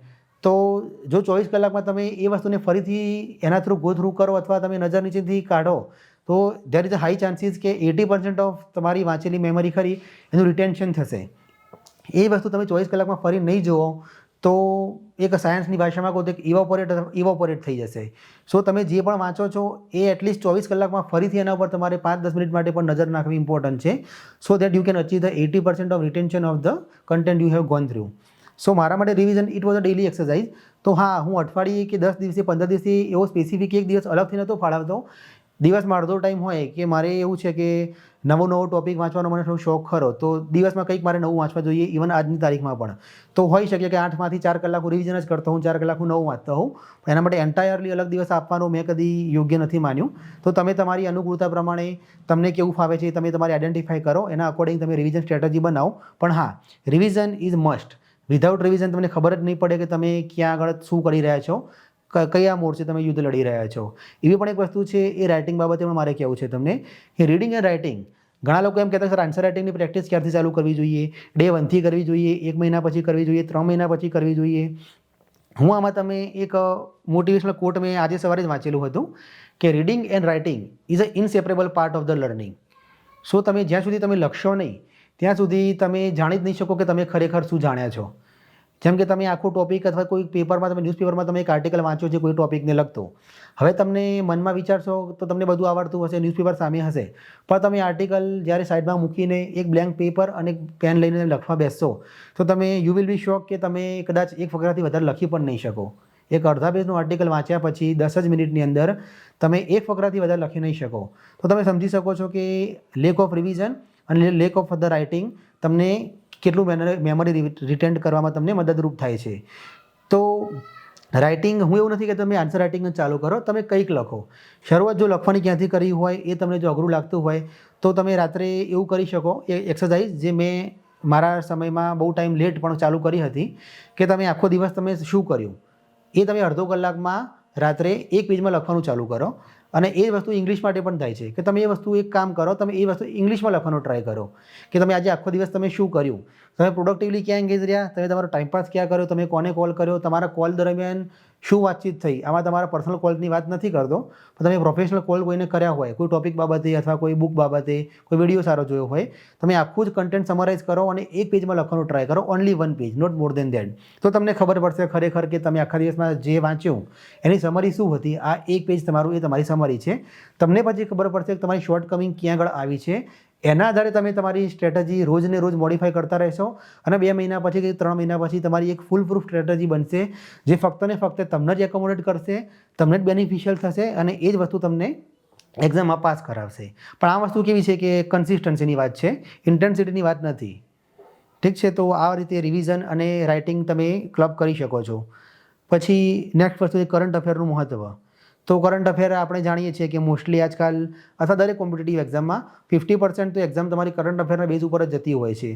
તો જો 24 કલાકમાં તમે એ વસ્તુને ફરીથી એના થ્રુ ગો થ્રુ કરો અથવા તમે નજર નીચેથી કાઢો, તો there is a high chances કે 80% ઓફ તમારી વાંચેલી મેમરી ખરી એનું રિટેન્શન થશે. એ વસ્તુ તમે 24 કલાકમાં ફરી નહીં જુઓ તો એક સાયન્સની ભાષામાં કહો તો એક ઇવોપોરેટ થઈ જશે. સો તમે જે પણ વાંચો છો એ એટલીસ્ટ 24 કલાકમાં ફરીથી એના ઉપર તમારે 5-10 મિનિટ માટે પણ નજર નાખવી ઇમ્પોર્ટન્ટ છે, so that you can achieve the 80% of retention of the content you have gone through. So મારા માટે revision it was a daily exercise. તો હા, હું અઠવાડિયે કે 10 દિવસે 15 દિવસે એવો સ્પેસિફિક એક દિવસ અલગથી નહોતો ફાળવતો. દિવસમાં અડધો ટાઈમ હોય કે મારે એવું છે કે નવો ટોપિક વાંચવાનો મને થોડો શોખ ખરો, તો દિવસમાં કંઈક મારે નવું વાંચવા જોઈએ. ઇવન આજની તારીખમાં પણ તો હોઈ શકે કે 8માંથી 4 કલાક હું રિવિઝન જ કરતો હું, 4 કલાક હું નવું વાંચતો હોઉં. એના માટે એન્ટાયરલી અલગ દિવસ આપવાનો મેં કદી યોગ્ય નથી માન્યું. તો તમે તમારી અનુકૂળતા પ્રમાણે તમને કેવું ફાવે છે તમે તમારે આઈડેન્ટિફાઈ કરો, એના અકોર્ડિંગ તમે રિવિઝન સ્ટ્રેટેજી બનાવો. પણ હા, revision is must. Without revision તમને ખબર જ નહીં પડે કે તમે ક્યાં આગળ શું કરી રહ્યા છો, કયા મોરચે તમે યુદ્ધ લડી રહ્યા છો. એવી પણ એક વસ્તુ છે, એ રાઇટિંગ બાબતે પણ મારે કહેવું છે તમને કે રીડિંગ એન્ડ રાઇટિંગ, ઘણા લોકો એમ કહેતા સર આન્સર રાઇટિંગની પ્રેક્ટિસ ક્યારથી ચાલુ કરવી જોઈએ? ડે 1થી કરવી જોઈએ, 1 મહિના પછી કરવી જોઈએ, 3 મહિના પછી કરવી જોઈએ? હું આમાં તમે એક મોટિવેશનલ કોટ મેં આજે સવારે જ વાંચેલું હતું કે reading and writing is a inseparable part of the learning. So તમે જ્યાં સુધી તમે લખશો નહીં ત્યાં સુધી તમે જાણી જ નહીં શકો કે તમે ખરેખર શું જાણ્યા છો. જેમ કે તમે આખો ટોપિક અથવા કોઈ પેપરમાં તમે ન્યૂઝપેપરમાં તમે એક આર્ટિકલ વાંચો છો કોઈ ટોપિકને લગતો, હવે તમને મનમાં વિચારશો તો તમને બધું આવડતું હશે, ન્યૂઝપેપર સામે હશે, પણ તમે આર્ટિકલ જ્યારે સાઈડમાં મૂકીને એક બ્લેન્ક પેપર અને પેન લઈને લખવા બેસશો તો તમે યુ વિલ બી શોક કે તમે કદાચ એક ફકરાથી વધારે લખી પણ નહીં શકો. એક અડધા પેજનું આર્ટિકલ વાંચ્યા પછી 10 જ મિનિટની અંદર તમે એક ફકરાથી વધારે લખી નહીં શકો. તો તમે સમજી શકો છો કે લેક ઓફ રિવિઝન અને લેક ઓફ ધ રાઇટિંગ તમને કેટલું મેમરી રિટેન્ડ કરવામાં તમને મદદરૂપ થાય છે. તો રાઇટિંગ, હું એવું નથી કે તમે આન્સર રાઇટિંગ જ ચાલુ કરો, તમે કંઈક લખો. શરૂઆત જો લખવાની ક્યાંથી કરી હોય એ તમને જો અઘરું લાગતું હોય તો તમે રાત્રે એવું કરી શકો, એ એક્સરસાઇઝ જે મેં મારા સમયમાં બહુ ટાઈમ લેટ પણ ચાલુ કરી હતી, કે તમે આખો દિવસ તમે શું કર્યું એ તમે અડધો કલાકમાં રાત્રે એક પેજમાં લખવાનું ચાલુ કરો અને એ વસ્તુ ઇંગ્લિશ માટે પણ થાય છે કે તમે એ વસ્તુ એક કામ કરો, તમે એ વસ્તુ ઇંગ્લિશમાં લખવાનો ટ્રાય કરો કે તમે આજે આખો દિવસ તમે શું કર્યું, તમે પ્રોડક્ટિવલી ક્યાં એંગેજ રહ્યા, તમે તમારો ટાઈમપાસ ક્યાં કર્યો, તમે કોને કોલ કર્યો, તમારા કોલ દરમિયાન શું વાતચીત થઈ. આમાં તમારા પર્સનલ કોલની વાત નથી કરતો, પણ તમે પ્રોફેશનલ કોલ કોઈને કર્યા હોય કોઈ ટોપિક બાબતે અથવા કોઈ બુક બાબતે, કોઈ વિડીયો સારો જોયો હોય, તમે આખું જ કન્ટેન્ટ સમરાઇઝ કરો અને એક પેજમાં લખવાનો ટ્રાય કરો, only 1 page, not more than that. તો તમને ખબર પડશે ખરેખર કે તમે આખા દિવસમાં જે વાંચ્યું એની સમરી શું હતી. આ એક પેજ તમારું એ તમારી સમરી છે. તમને પછી ખબર પડશે કે તમારી શોર્ટકમિંગ ક્યાં આગળ આવી છે. એના આધારે તમે તમારી સ્ટ્રેટેજી રોજને રોજ મોડિફાઈ કરતા રહેશો અને 2 મહિના પછી કે 3 મહિના પછી તમારી એક ફૂલ પ્રૂફ સ્ટ્રેટેજી બનશે જે ફક્ત ને ફક્ત તમને જ એકોમોડેટ કરશે, તમને જ બેનિફિશિયલ થશે અને એ જ વસ્તુ તમને એક્ઝામમાં પાસ કરાવશે. પણ આ વસ્તુ કેવી છે કે કન્સિસ્ટન્સીની વાત છે, ઇન્ટેન્સિટીની વાત નથી. ઠીક છે, તો આ રીતે રિવિઝન અને રાઇટિંગ તમે ક્લબ કરી શકો છો. પછી નેક્સ્ટ વસ્તુ છે કરંટ અફેરનું મહત્ત્વ. તો કરંટ અફેર આપણે જાણીએ છીએ કે મોસ્ટલી આજકાલ અથવા દરેક કોમ્પિટિટિવ એક્ઝામમાં 50% તો એક્ઝામ તમારી કરંટ અફેરના બેઝ ઉપર જ જતી હોય છે.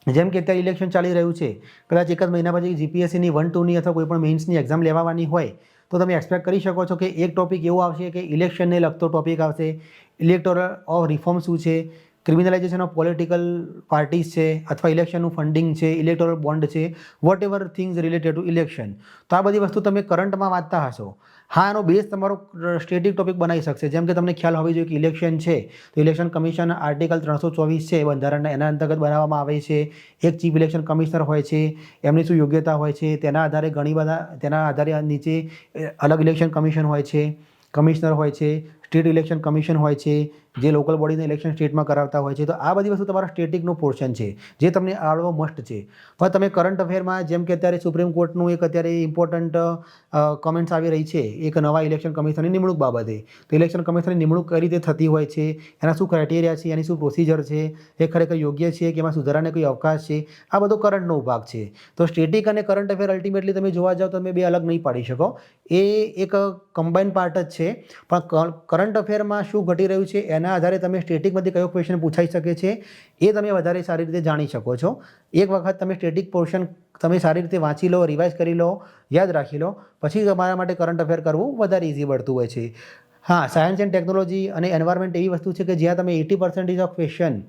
જેમ કે અત્યારે ઇલેક્શન ચાલી રહ્યું છે, કદાચ એક જ મહિના પછી જીપીએસસીની 1-2ની અથવા કોઈ પણ મેઇન્સની એક્ઝામ લેવાની હોય તો તમે એક્સપેક્ટ કરી શકો છો કે એક ટોપિક એવો આવશે કે ઇલેક્શનને લગતો ટોપિક આવશે, ઇલેક્ટોરલ ઓફ રિફોર્મ શું છે, ક્રિમિનલાઇઝેશન ઓફ પોલિટિકલ પાર્ટીઝ છે અથવા ઇલેક્શનનું ફંડિંગ છે, ઇલેક્ટોરલ બોન્ડ છે, whatever things related to election. તો આ બધી વસ્તુ તમે કરંટમાં વાંચતા હશો. હા, એનો બેઝ તમારો સ્ટેટિક ટોપિક બનાવી શકશે. જેમ કે તમને ખ્યાલ હોવી જોઈએ કે ઇલેક્શન છે તો ઇલેક્શન કમિશન આર્ટિકલ 324 છે બંધારણના, એના અંતર્ગત બનાવવામાં આવે છે. એક ચીફ ઇલેક્શન કમિશનર હોય છે, એમની શું યોગ્યતા હોય છે, તેના આધારે ઘણી બધા તેના આધારે નીચે અલગ ઇલેક્શન કમિશન હોય છે, કમિશનર હોય છે, સ્ટેટ ઇલેક્શન કમિશન હોય છે જે લોકલ બોડીના ઇલેક્શન સ્ટેટમાં કરાવતા હોય છે. તો આ બધી વસ્તુ તમારા સ્ટેટિકનું પોર્શન છે જે તમને આવડવો મસ્ટ છે. પણ તમે કરંટ અફેરમાં જેમ કે અત્યારે સુપ્રીમ કોર્ટનું એક અત્યારે ઇમ્પોર્ટન્ટ કમેન્ટ્સ આવી રહી છે એક નવા ઇલેક્શન કમિશનરની નિમણૂક બાબતે. તો ઇલેક્શન કમિશનની નિમણૂક કઈ રીતે થતી હોય છે, એના શું ક્રાઇટેરિયા છે, એની શું પ્રોસિજર છે, એ ખરેખર યોગ્ય છે કે એમાં સુધારાને કોઈ અવકાશ છે, આ બધો કરંટનો ભાગ છે. તો સ્ટેટિક અને કરંટ અફેર અલ્ટિમેટલી તમે જોવા જાઓ તો તમે બે અલગ નહીં પાડી શકો, એ એક કમ્બાઇન પાર્ટ જ છે. પણ કરંટ અફેરમાં શું ઘટી રહ્યું છે એના આધારે તમે સ્ટેટિકમાંથી કયો ક્વેશ્ચન પૂછાઈ શકે છે એ તમે વધારે સારી રીતે જાણી શકો છો. એક વખત તમે સ્ટેટિક પોર્શન તમે સારી રીતે વાંચી લો, રિવાઇઝ કરી લો, યાદ રાખી લો, પછી તમારા માટે કરંટ અફેર કરવું વધારે ઇઝી પડતું હોય છે. હા, સાયન્સ એન્ડ ટેકનોલોજી અને એન્વાયરમેન્ટ એવી વસ્તુ છે કે જ્યાં તમે 80% of question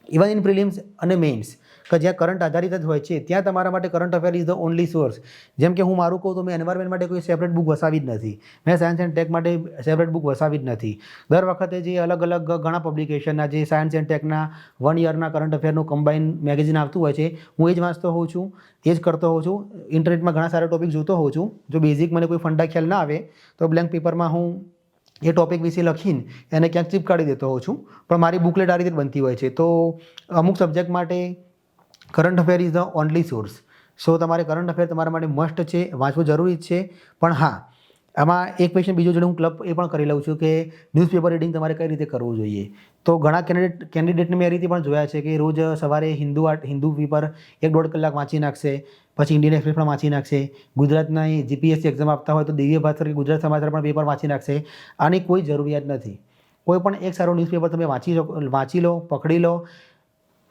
even in prelims અને મેઇન્સ કે જ્યાં કરંટ આધારિત જ હોય છે ત્યાં તમારા માટે current affair is the only source. જેમ કે હું મારું કહું તો મેં એન્વાયરમેન્ટ માટે કોઈ સેપરેટ બુક વસાવી જ નથી, મેં સાયન્સ એન્ડ ટેક માટે સેપરેટ બુક વસાવી જ નથી. દર વખતે જે અલગ અલગ ઘણા પબ્લિકેશનના જે સાયન્સ એન્ડ ટેકના 1 યરના કરંટ અફેરનું કમ્બાઇન મેગેઝિન આવતું હોય છે, હું એ જ વાંચતો હોઉં છું, એ જ કરતો હોઉં છું. ઇન્ટરનેટમાં ઘણા સારા ટોપિક જોતો હોઉં છું. જો બેઝિક મને કોઈ ફંડા ખ્યાલ ના આવે તો બ્લેન્ક પેપરમાં હું એ ટોપિક વિશે લખીને એને ક્યાંક ચીપકાઢી દેતો હોઉં છું. પણ મારી બુકલેટ આ રીતે બનતી હોય છે. તો અમુક સબ્જેક્ટ માટે current affair is the only source. So તમારે કરંટ અફેર તમારા માટે મસ્ટ છે, વાંચવું જરૂરી જ છે. પણ હા, આમાં એક ક્વેશ્ચન બીજો જોડે હું ક્લબ એ પણ કરી લઉં છું કે ન્યૂઝપેપર રીડિંગ તમારે કઈ રીતે કરવું જોઈએ. તો ઘણા કેન્ડિડેટને મેં એ રીતે પણ જોયા છે કે રોજ સવારે હિન્દુ પેપર 1-1.5 કલાક વાંચી નાખશે, પછી ઇન્ડિયન એક્સપ્રેસ પણ વાંચી નાખશે, ગુજરાતના જીપીએસસી એક્ઝામ આપતા હોય તો દિવ્ય ભાસ્કર કે ગુજરાત સમાચાર પણ પેપર વાંચી નાખશે. આની કોઈ જરૂરિયાત નથી. કોઈ પણ એક સારું ન્યૂઝપેપર તમે વાંચી લો, પકડી લો.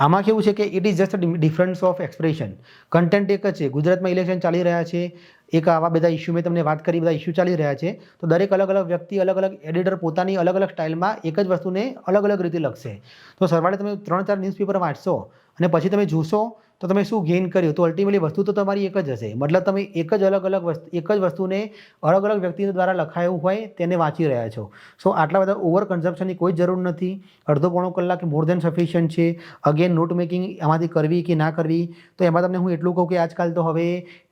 આમાં કેવું છે કે it is just difference of expression. Content એક જ છે. ગુજરાતમાં ઇલેક્શન ચાલી રહ્યા છે, એક આવા બધા ઇસ્યુ મેં તમને વાત કરી, બધા ઇસ્યુ ચાલી રહ્યા છે, તો દરેક અલગ અલગ વ્યક્તિ, અલગ અલગ એડિટર પોતાની અલગ અલગ સ્ટાઇલમાં એક જ વસ્તુને અલગ અલગ રીતે લખશે. તો સરવાળે તમે 3-4 ન્યૂઝપેપર વાંચશો અને પછી તમે જોશો તો તમે શું ગેઇન કર્યું, તો અલ્ટિમેટલી વસ્તુ તો તમારી એક જ હશે. મતલબ તમે એક જ વસ્તુને અલગ અલગ વ્યક્તિઓ દ્વારા લખાયું હોય તેને વાંચી રહ્યા છો. સો આટલા બધા ઓવર કન્ઝપ્શનની કોઈ જરૂર નથી. 1.5-પોણો કલાક મોર દેન સફિશિયન્ટ છે. અગેન નોટ મેકિંગ આમાંથી કરવી કે ના કરવી, તો એમાં તમને હું એટલું કહું કે આજકાલ તો હવે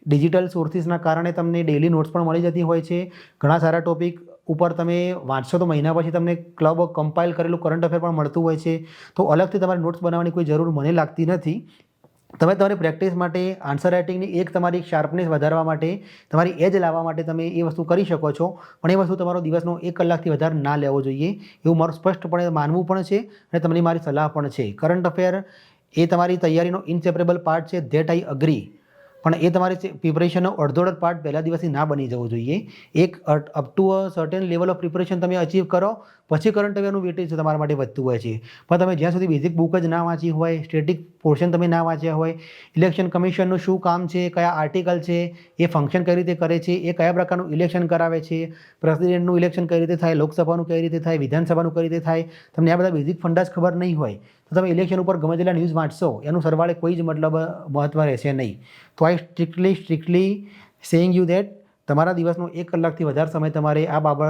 ડિજિટલ સોર્સિસના કારણે તમને ડેઇલી નોટ્સ પણ મળી જતી હોય છે. ઘણા સારા ટોપિક ઉપર તમે વાંચશો તો મહિના પછી તમને ક્લબ કમ્પાઇલ કરેલું કરંટ અફેર પણ મળતું હોય છે. તો અલગથી તમારે નોટ્સ બનાવવાની કોઈ જરૂર મને લાગતી નથી. તમે તમારી પ્રેક્ટિસ માટે, આન્સર રાઇટિંગની તમારી શાર્પનેસ વધારવા માટે, તમારી એજ લાવવા માટે તમે એ વસ્તુ કરી શકો છો. પણ એ વસ્તુ તમારો દિવસનો 1 કલાકથી વધારે ના લેવો જોઈએ એવું મારું સ્પષ્ટપણે માનવું પણ છે અને તમને મારી સલાહ પણ છે. કરંટ અફેર એ તમારી તૈયારીનો ઇનસેપરેબલ પાર્ટ છે, ધેટ આઈ અગ્રી. પણ એ તમારી પ્રિપરેશનનો અડધો પાર્ટ પહેલા દિવસથી ના બની જવું જોઈએ. એક up to a certain level of preparation તમે અચીવ કરો પછી કરંટ અફેરનું વેટેજ તમારા માટે વધતું હોય છે. પણ તમે જ્યાં સુધી બેઝિક બુક જ ના વાંચી હોય, સ્ટેટિક પોર્શન તમે ના વાંચ્યા હોય, ઇલેક્શન કમિશનનું શું કામ છે, કયા આર્ટિકલ છે, એ ફંક્શન કઈ રીતે કરે છે, એ કયા પ્રકારનું ઇલેક્શન કરાવે છે, પ્રેસિડેન્ટનું ઇલેક્શન કઈ રીતે થાય, લોકસભાનું કઈ રીતે થાય, વિધાનસભાનું કઈ રીતે થાય, તમને આ બધા બેઝિક ફંડા જ ખબર નહીં હોય તો તમે ઇલેક્શન ઉપર ગમે તેટલા ન્યૂઝ વાંચશો એનું સરવાળે કોઈ જ મહત્વ રહેશે નહીં. તો આઈ સ્ટ્રિક્ટલી સેઇંગ યુ ધેટ તમારા દિવસનો 1 કલાકથી વધારે સમય તમારે આ બાબત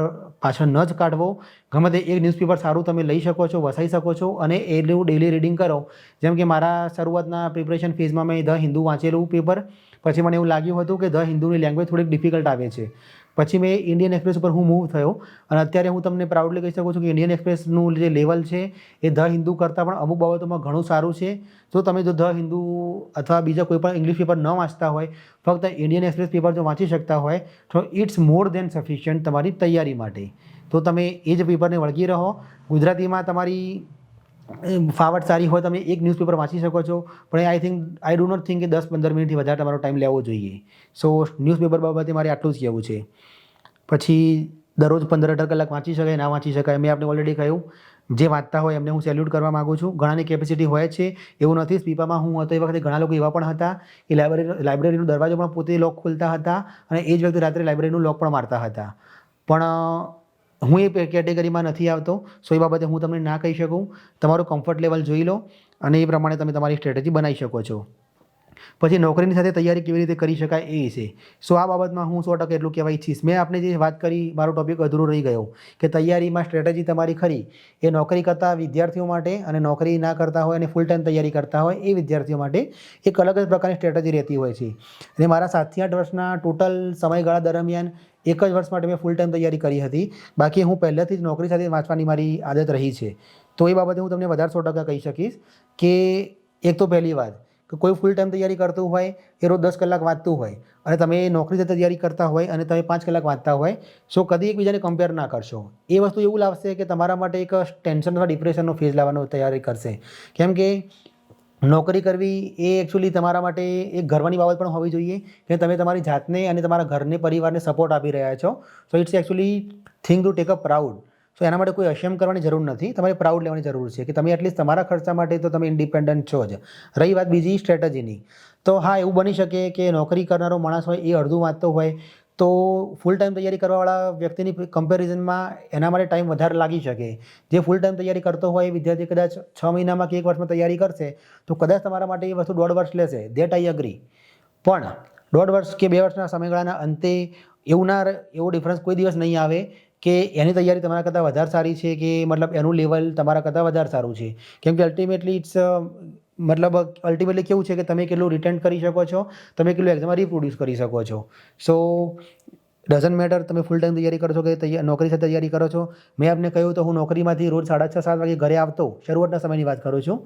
પાછળ ન જ કાઢવો. ગમે તે એક ન્યૂઝપેપર સારું તમે લઈ શકો છો, વસાઈ શકો છો અને એનું ડેલી રીડિંગ કરો. જેમ કે મારા શરૂઆતના પ્રિપરેશન ફેઝમાં મેં ધ હિન્દુ વાંચેલું પેપર, પછી મને એવું લાગ્યું હતું કે ધ હિન્દુની લેંગ્વેજ થોડીક ડિફિકલ્ટ આવે છે. પછી મેં ઇન્ડિયન એક્સપ્રેસ ઉપર હું મૂવ થયો અને અત્યારે હું તમને પ્રાઉડલી કહી શકું છું કે ઇન્ડિયન એક્સપ્રેસનું જે લેવલ છે એ ધ હિન્દુ કરતાં પણ અમુક બાબતોમાં ઘણું સારું છે. જો તમે જો ધ હિન્દુ અથવા બીજા કોઈ પણ ઇંગ્લિશ પેપર ન વાંચતા હોય, ફક્ત ઇન્ડિયન એક્સપ્રેસ પેપર જો વાંચી શકતા હોય તો ઇટ્સ મોર દેન સફિશિયન્ટ તમારી તૈયારી માટે. તો તમે એ જ પેપરને વળગી રહો. ગુજરાતીમાં તમારી ફાવટ સારી હોય તમે એક ન્યૂઝપેપર વાંચી શકો છો, પણ આઈ ડુ નોટ થિંક કે 10-15 મિનિટથી વધારે તમારો ટાઈમ લેવો જોઈએ. સો ન્યૂઝપેપર બાબતે મારે આટલું જ કહેવું છે. પછી દરરોજ 15-18 કલાક વાંચી શકાય ના વાંચી શકાય મેં આપણે ઓલરેડી કહ્યું. જે વાંચતા હોય એમને હું સેલ્યુટ કરવા માગું છું. ઘણાની કેપેસિટી હોય છે, એવું નથી. સ્પીપામાં હું હતો એ વખતે ઘણા લોકો એવા પણ હતા કે લાઇબ્રેરીનો દરવાજો પણ પોતે લોક ખોલતા હતા અને એ જ વ્યક્તિ રાત્રે લાઇબ્રેરીનું લોક પણ મારતા હતા. પણ હું એ કેટેગરીમાં નથી આવતો. સો એ બાબતે હું તમને ના કહી શકું. તમારું કમ્ફર્ટ લેવલ જોઈ લો અને એ પ્રમાણે તમે તમારી સ્ટ્રેટેજી બનાવી શકો છો. પછી નોકરીની સાથે તૈયારી કેવી રીતે કરી શકાય એ વિશે. સો આ બાબતમાં હું 100% એટલું કહેવા ઈચ્છીશ. મેં આપણે જે વાત કરી, મારો ટોપિક અધૂરો રહી ગયો કે તૈયારીમાં સ્ટ્રેટેજી તમારી ખરી એ નોકરી કરતા વિદ્યાર્થીઓ માટે અને નોકરી ના કરતા હોય અને ફૂલ ટાઈમ તૈયારી કરતા હોય એ વિદ્યાર્થીઓ માટે એક અલગ જ પ્રકારની સ્ટ્રેટેજી રહેતી હોય છે. અને મારા 7 થી 8 વર્ષના ટોટલ સમયગાળા દરમિયાન એક જ વર્ષ માટે મેં ફૂલ ટાઈમ તૈયારી કરી હતી. બાકી હું પહેલેથી જ નોકરી સાથે વાંચવાની મારી આદત રહી છે. તો એ બાબતે હું તમને વધારે 100% કહી શકીશ કે એક તો પહેલી વાત કે કોઈ ફૂલ ટાઈમ તૈયારી કરતું હોય એ રોજ 10 કલાક વાંચતું હોય અને તમે નોકરી સાથે તૈયારી કરતા હોય અને તમે 5 કલાક વાંચતા હોય, સો કદી એકબીજાને કમ્પેર ના કરશો. એ વસ્તુ એવું લાવશે કે તમારા માટે એક ટેન્શન અથવા ડિપ્રેશનનો ફેઝ લાવવાનો તૈયારી કરશે. કેમ કે નોકરી કરવી એ એકચ્યુઅલી તમારા માટે એક ગર્વની બાબત પણ હોવી જોઈએ કે તમે તમારી જાતને અને તમારા ઘરને પરિવારને સપોર્ટ આપી રહ્યા છો. So it's actually thing to take a proud. So એના માટે કોઈ અશેમ કરવાની જરૂર નથી. તમારે પ્રાઉડ લેવાની જરૂર છે કે તમે એટલીસ્ટ તમારા ખર્ચા માટે તો તમે ઇન્ડિપેન્ડન્ટ છો જ. રહી વાત બીજી સ્ટ્રેટેજીની, તો હા એવું બની શકે કે નોકરી કરનારો માણસ હોય એ અડધું વાંચતો હોય તો ફૂલ ટાઈમ તૈયારી કરવાવાળા વ્યક્તિની કમ્પેરિઝનમાં એના માટે ટાઈમ વધારે લાગી શકે. જે ફૂલ ટાઈમ તૈયારી કરતો હોય એ વિદ્યાર્થી કદાચ 6 મહિનામાં કે 1 વર્ષમાં તૈયારી કરશે તો કદાચ તમારા માટે એ વસ્તુ 1.5 વર્ષ લેશે. That I agree. પણ 1.5 વર્ષ કે 2 વર્ષના સમયગાળાના અંતે એવો ડિફરન્સ કોઈ દિવસ નહીં આવે કે એની તૈયારી તમારા કરતાં વધારે સારી છે કે મતલબ એનું લેવલ તમારા કરતાં વધારે સારું છે. કેમ કે અલ્ટિમેટલી કેવું છે કે તમે કેટલું રિટેન કરી શકો છો, તમે કેટલું એક્ઝામમાં રિપ્રોડ્યુસ કરી શકો છો. સો ડઝન્ટ મેટર તમે ફૂલ ટાઈમ તૈયારી કરો છો કે નોકરી સાથે તૈયારી કરો છો. મેં આપને કહ્યું તો હું નોકરીમાંથી રોજ 6:30-7 વાગે ઘરે આવતો, શરૂઆતના સમયની વાત કરું છું.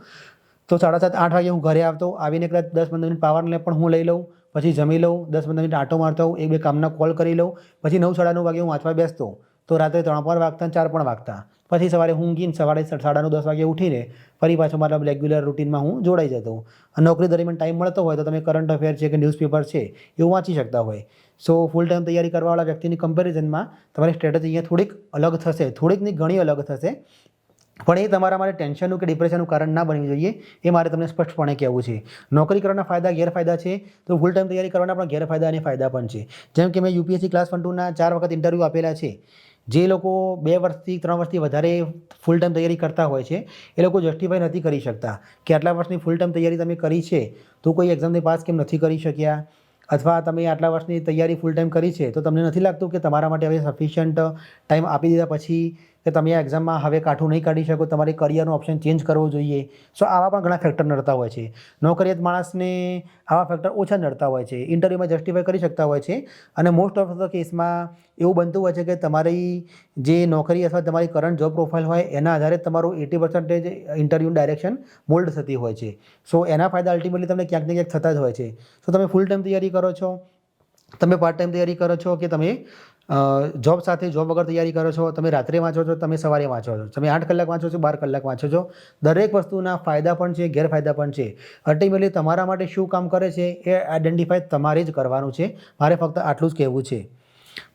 તો 7:30-8 વાગે હું ઘરે આવતો, આવીને કદાચ 10-15 મિનિટ પાવર લેપ પણ હું લઈ લઉં, પછી જમી લઉં, 10-15 મિનિટ આંટો મારતો હોઉં, 1-2 કામના કોલ કરી લઉં, પછી 9-9:30 વાગે હું વાંચવા બેસતો. તો રાત્રે 3 પણ વાગતા 4 પણ વાગતા. પછી સવારે ઊંઘીને સવારે 9:30-10 વાગે ઉઠીને ફરી પાછો મતલબ રેગ્યુલર રૂટીનમાં હું જોડાઈ જતો. અને નોકરી દરમિયાન ટાઈમ મળતો હોય તો તમે કરંટ અફેર છે કે ન્યૂઝપેપર છે એવું વાંચી શકતા હોય. સો ફૂલ ટાઈમ તૈયારી કરવાવાળા વ્યક્તિની કમ્પેરિઝનમાં તમારી સ્ટ્રેટેજી અહીંયા થોડીક અલગ થશે, થોડીક નહીં ઘણી અલગ થશે. પણ એ તમારા માટે ટેન્શનનું કે ડિપ્રેશનનું કારણ ના બનવું જોઈએ. એ મારે તમને સ્પષ્ટપણે કહેવું છે. નોકરી કરવાના ફાયદા ગેરફાયદા છે તો ફૂલ ટાઈમ તૈયારી કરવાના પણ ગેરફાયદા અને ફાયદા પણ છે. જેમ કે મેં યુપીએસસી ક્લાસ 1-2ના 4 વખત ઇન્ટરવ્યૂ આપેલા છે. જે લોકો 2 વર્ષથી 3 વર્ષથી વધારે ફૂલ ટાઈમ તૈયારી કરતા હોય છે એ લોકો જસ્ટિફાઈ નથી કરી શકતા કે આટલા વર્ષની ફૂલ ટાઈમ તૈયારી તમે કરી છે તો કોઈ એક્ઝામને પાસ કેમ નથી કરી શક્યા, અથવા તમે આટલા વર્ષની તૈયારી ફૂલ ટાઈમ કરી છે તો તમને નથી લાગતું કે તમારા માટે હવે સફિશિયન્ટ ટાઈમ આપી દીધા પછી કે તમે આ એક્ઝામમાં હવે કાઠું નહીં કાઢી શકો, તમારી કરિયરનો ઓપ્શન ચેન્જ કરવો જોઈએ. સો આવા પણ ઘણા ફેક્ટર નડતા હોય છે. નોકરિયાત માણસને આવા ફેક્ટર ઓછા નડતા હોય છે, ઇન્ટરવ્યૂમાં જસ્ટિફાઈ કરી શકતા હોય છે. અને મોસ્ટ ઓફ ધ કેસમાં એવું બનતું હોય છે કે તમારી જે નોકરી અથવા તમારી કરંટ જોબ પ્રોફાઇલ હોય એના આધારે તમારું 80% ઇન્ટરવ્યૂ ડાયરેક્શન મોલ્ડ થતી હોય છે. સો એના ફાયદા અલ્ટિમેટલી તમને ક્યાંક ને ક્યાંક થતા જ હોય છે. તો તમે ફૂલ ટાઈમ તૈયારી કરો છો, તમે પાર્ટ ટાઈમ તૈયારી કરો છો કે તમે જોબ સાથે જોબ વગર તૈયારી કરો છો, તમે રાત્રે વાંચો છો, તમે સવારે વાંચો છો, તમે 8 કલાક વાંચો છો, 12 કલાક વાંચો છો, દરેક વસ્તુના ફાયદા પણ છે, ગેરફાયદા પણ છે. અલ્ટિમેટલી તમારા માટે શું કામ કરે છે એ આઈડેન્ટિફાઈ તમારે જ કરવાનું છે. મારે ફક્ત આટલું જ કહેવું છે.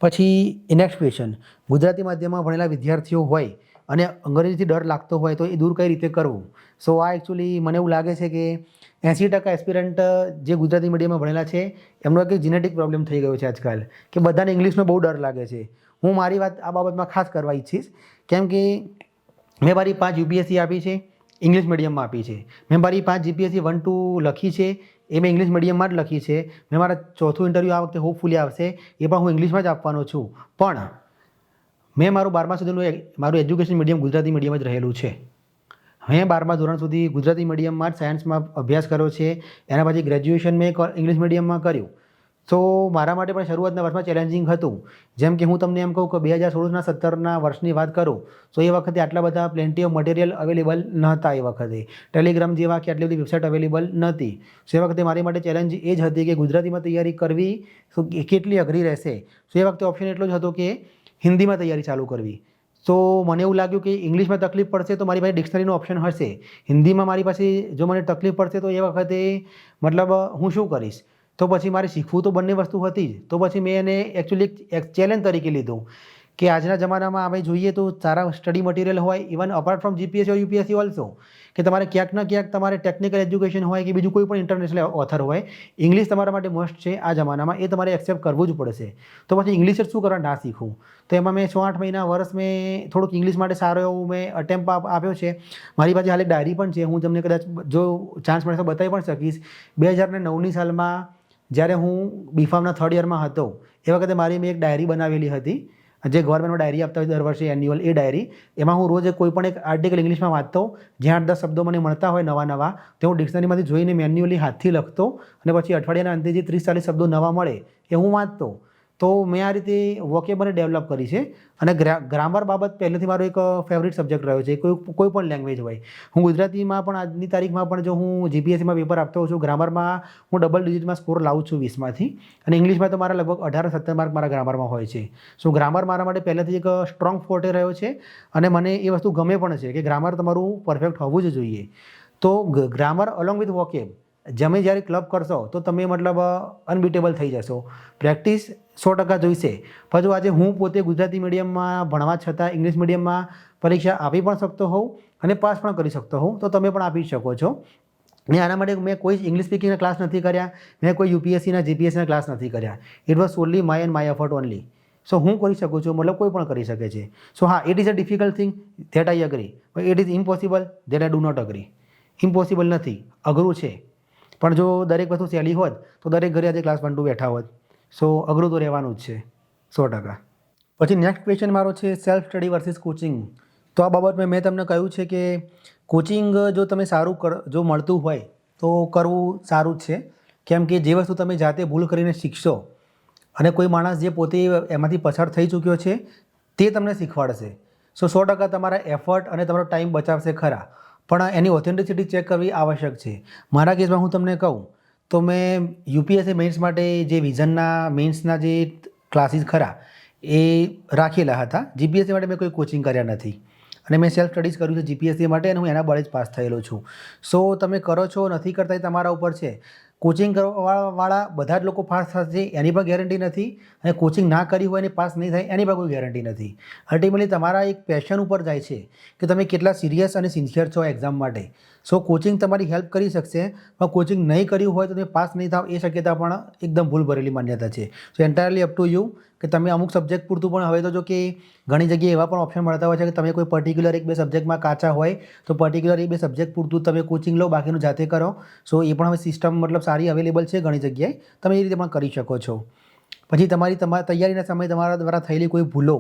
પછી નેક્સ્ટ ક્વેશ્ચન, ગુજરાતી માધ્યમમાં ભણેલા વિદ્યાર્થીઓ હોય અને અંગ્રેજીથી ડર લાગતો હોય તો એ દૂર કઈ રીતે કરવું. સો આ એકચ્યુઅલી મને એવું લાગે છે કે 80% એસ્પિરન્ટ જે ગુજરાતી મીડિયમમાં ભણેલા છે એમનો એક જીનેટિક પ્રોબ્લેમ થઈ ગયો છે આજકાલ, કે બધાને ઇંગ્લિશમાં બહુ ડર લાગે છે. હું મારી વાત આ બાબતમાં ખાસ કરવા ઈચ્છીશ, કેમ કે મેં મારી 5 યુપીએસસી આપી છે, ઇંગ્લિશ મીડિયમમાં આપી છે. મેં મારી 5 જીપીએસસી 1-2 લખી છે, એ મેં ઇંગ્લિશ મીડિયમમાં જ લખી છે. મેં મારા ચોથું ઇન્ટરવ્યૂ આ વખતે હોપફુલી આવશે, એ પણ હું ઇંગ્લિશમાં જ આપવાનો છું. પણ મેં મારું 12મા સુધીનું મારું એજ્યુકેશન મીડિયમ ગુજરાતી મીડિયમ જ રહેલું છે. મેં 12મા ધોરણ સુધી ગુજરાતી મીડિયમમાં જ સાયન્સમાં અભ્યાસ કર્યો છે. એના પછી ગ્રેજ્યુએશન મેં ઇંગ્લિશ મીડિયમમાં કર્યું. તો મારા માટે પણ શરૂઆતના વર્ષમાં ચેલેન્જિંગ હતું. જેમ કે હું તમને એમ કહું કે 2016-17ના વર્ષની વાત કરું તો એ વખતે આટલા બધા પ્લેન્ટી ઓફ મટીરિયલ અવેલેબલ નહોતા. એ વખતે ટેલિગ્રામ જેવા કે આટલી બધી વેબસાઇટ અવેલેબલ નહોતી. સો એ વખતે મારી માટે ચેલેન્જ એ જ હતી કે ગુજરાતીમાં તૈયારી કરવી તો કેટલી અઘરી રહેશે. સો એ વખતે ઓપ્શન એટલો જ હતો કે હિન્દીમાં તૈયારી ચાલુ કરવી. તો મને એવું લાગ્યું કે ઇંગ્લિશમાં તકલીફ પડશે તો મારી પાસે ડિક્શનરીનો ઓપ્શન હશે. હિન્દીમાં મારી પાસે જો મને તકલીફ પડશે તો એ વખતે મતલબ હું શું કરીશ. તો પછી મારે શીખવું તો બંને વસ્તુ હતી જ. તો પછી મેં એને એકચ્યુઅલી એક ચેલેન્જ તરીકે લીધું કે આજના જમાનામાં આપણે જોઈએ તો સારા સ્ટડી મટીરિયલ હોય, even apart from GPSC or UPSC also, કે તમારે ક્યાંક ના ક્યાંક તમારે ટેકનિકલ એજ્યુકેશન હોય કે બીજું કોઈ પણ ઇન્ટરનેશનલ ઓથર હોય, ઇંગ્લિશ તમારા માટે મસ્ટ છે આ જમાનામાં, એ તમારે એક્સેપ્ટ કરવું જ પડશે. તો પછી ઇંગ્લિશ જ શું કરવા ના શીખવું. તો એમાં મેં 6-8 મહિના વર્ષ મેં થોડુંક ઇંગ્લિશ માટે સારો એવું મેં અટેમ્પ આપ્યો છે. મારી પાસે હાલ એક ડાયરી પણ છે, હું તમને કદાચ જો ચાન્સ મળે તો બતાવી પણ શકીશ. 2009ની સાલમાં જ્યારે હું બીફાર્મના 3rd યરમાં હતો એ વખતે મારી મેં એક ડાયરી બનાવેલી હતી, જે ગવર્મેન્ટમાં ડાયરી આપતા હોય દર વર્ષે એન્યુઅલ, એ ડાયરી. એમાં હું રોજ કોઈ પણ એક આર્ટિકલ ઇંગ્લિશમાં વાંચતો, જ્યાં 8-10 શબ્દો મને મળતા હોય નવા નવા, તો હું ડિક્શનરીમાંથી જોઈને મેન્યુઅલી હાથથી લખતો અને પછી અઠવાડિયાના અંતે જે 30-40 શબ્દો નવા મળે એ હું વાંચતો. તો મેં આ રીતે વોકેબલરી ડેવલપ કરી છે. અને ગ્રામર બાબત પહેલેથી મારો એક ફેવરિટ સબ્જેક્ટ રહ્યો છે, કોઈ પણ લેંગ્વેજ હોય. હું ગુજરાતીમાં પણ આજની તારીખમાં પણ જો હું જીપીએસસીમાં પેપર આપતો હોઉં છું, ગ્રામરમાં હું ડબલ ડિજિટમાં સ્કોર લાવું છું 20માંથી. અને ઇંગ્લિશમાં તો મારા લગભગ 18-17 માર્ક મારા ગ્રામરમાં હોય છે. સો ગ્રામર મારા માટે પહેલેથી એક સ્ટ્રોંગ ફોર્ટે રહ્યો છે અને મને એ વસ્તુ ગમે પણ છે કે ગ્રામર તમારું પરફેક્ટ હોવું જ જોઈએ. તો ગ્રામર અલોંગ વિથ વોકેબ તમે જ્યારે ક્લબ કરશો તો તમે મતલબ અનબીટેબલ થઈ જશો. પ્રેક્ટિસ 100% જોઈશે. પણ આજે હું પોતે ગુજરાતી મીડિયમમાં ભણવા છતાં ઇંગ્લિશ મીડિયમમાં પરીક્ષા આપી પણ શકતો હોઉં અને પાસ પણ કરી શકતો હોઉં, તો તમે પણ આપી શકો છો. ને આના માટે મેં કોઈ ઇંગ્લિશ સ્પીકિંગના ક્લાસ નથી કર્યા, મેં કોઈ યુપીએસસીના જીપીએસસીના ક્લાસ નથી કર્યા. It was solely my and my effort only. So હું કરી શકું છું, મતલબ કોઈ પણ કરી શકે છે. સો હા, it is a difficult thing that I agree, but it is impossible that I do not agree. Impossible નથી, અઘરું છે. પણ જો દરેક વસ્તુ સહેલી હોત તો દરેક ઘરે આજે ક્લાસ 1-2 બેઠા હોત. સો અઘરું તો રહેવાનું જ છે 100%. પછી નેક્સ્ટ ક્વેશ્ચન મારો છે સેલ્ફ સ્ટડી વર્સિસ કોચિંગ. તો આ બાબતમાં મેં તમને કહ્યું છે કે કોચિંગ જો તમે સારું જો મળતું હોય તો કરવું સારું જ છે. કેમ કે જે વસ્તુ તમે જાતે ભૂલ કરીને શીખશો અને કોઈ માણસ જે પોતે એમાંથી પસાર થઈ ચૂક્યો છે તે તમને શીખવાડશે. સો 100% તમારા એફર્ટ અને તમારો ટાઈમ બચાવશે ખરા, પણ એની ઓથેન્ટિસિટી ચેક કરવી આવશ્યક છે. મારા કેસમાં હું તમને કહું તો મેં યુપીએસસી મેઇન્સ માટે જે વિઝનના મેઇન્સના જે ક્લાસીસ ખરા એ રાખેલા હતા. જીપીએસસી માટે મેં કોઈ કોચિંગ કર્યા નથી અને મેં સેલ્ફ સ્ટડીઝ કર્યું છે જીપીએસસી માટે અને હું એના બળે જ પાસ થયેલો છું. સો તમે કરો છો નથી કરતા એ તમારા ઉપર છે. કોચિંગ કરવાવાળા બધા જ લોકો પાસ થશે એની પણ ગેરંટી નથી, અને કોચિંગ ના કરી હોય અને પાસ નહીં થાય એની પણ કોઈ ગેરંટી નથી. અલ્ટિમેટલી તમારા એક પેશન ઉપર જાય છે કે તમે કેટલા સિરિયસ અને સિન્સિયર છો એક્ઝામ માટે. સો કોચિંગ તમારી હેલ્પ કરી શકશે, પણ કોચિંગ નહીં કર્યું હોય તો તમે પાસ નહીં થાવ એ શક્યતા પણ એકદમ ભૂલ ભરેલી માન્યતા છે. સો એન્ટાયરલી અપ ટુ યુ કે તમે અમુક સબ્જેક્ટ પૂરતું પણ હવે તો જો કે ઘણી જગ્યાએ એવા પણ ઓપ્શન મળતા હોય છે કે તમે કોઈ પર્ટિક્યુલર 1-2 સબ્જેક્ટમાં કાચા હોય તો પર્ટિક્યુલર 1-2 સબ્જેક્ટ પૂરતું તમે કોચિંગ લો, બાકીનું જાતે કરો. સો એ પણ હવે સિસ્ટમ મતલબ સારી અવેલેબલ છે ઘણી જગ્યાએ, તમે એ રીતે પણ કરી શકો છો. પછી તમારી તૈયારીના સમયે તમારા દ્વારા થયેલી કોઈ ભૂલો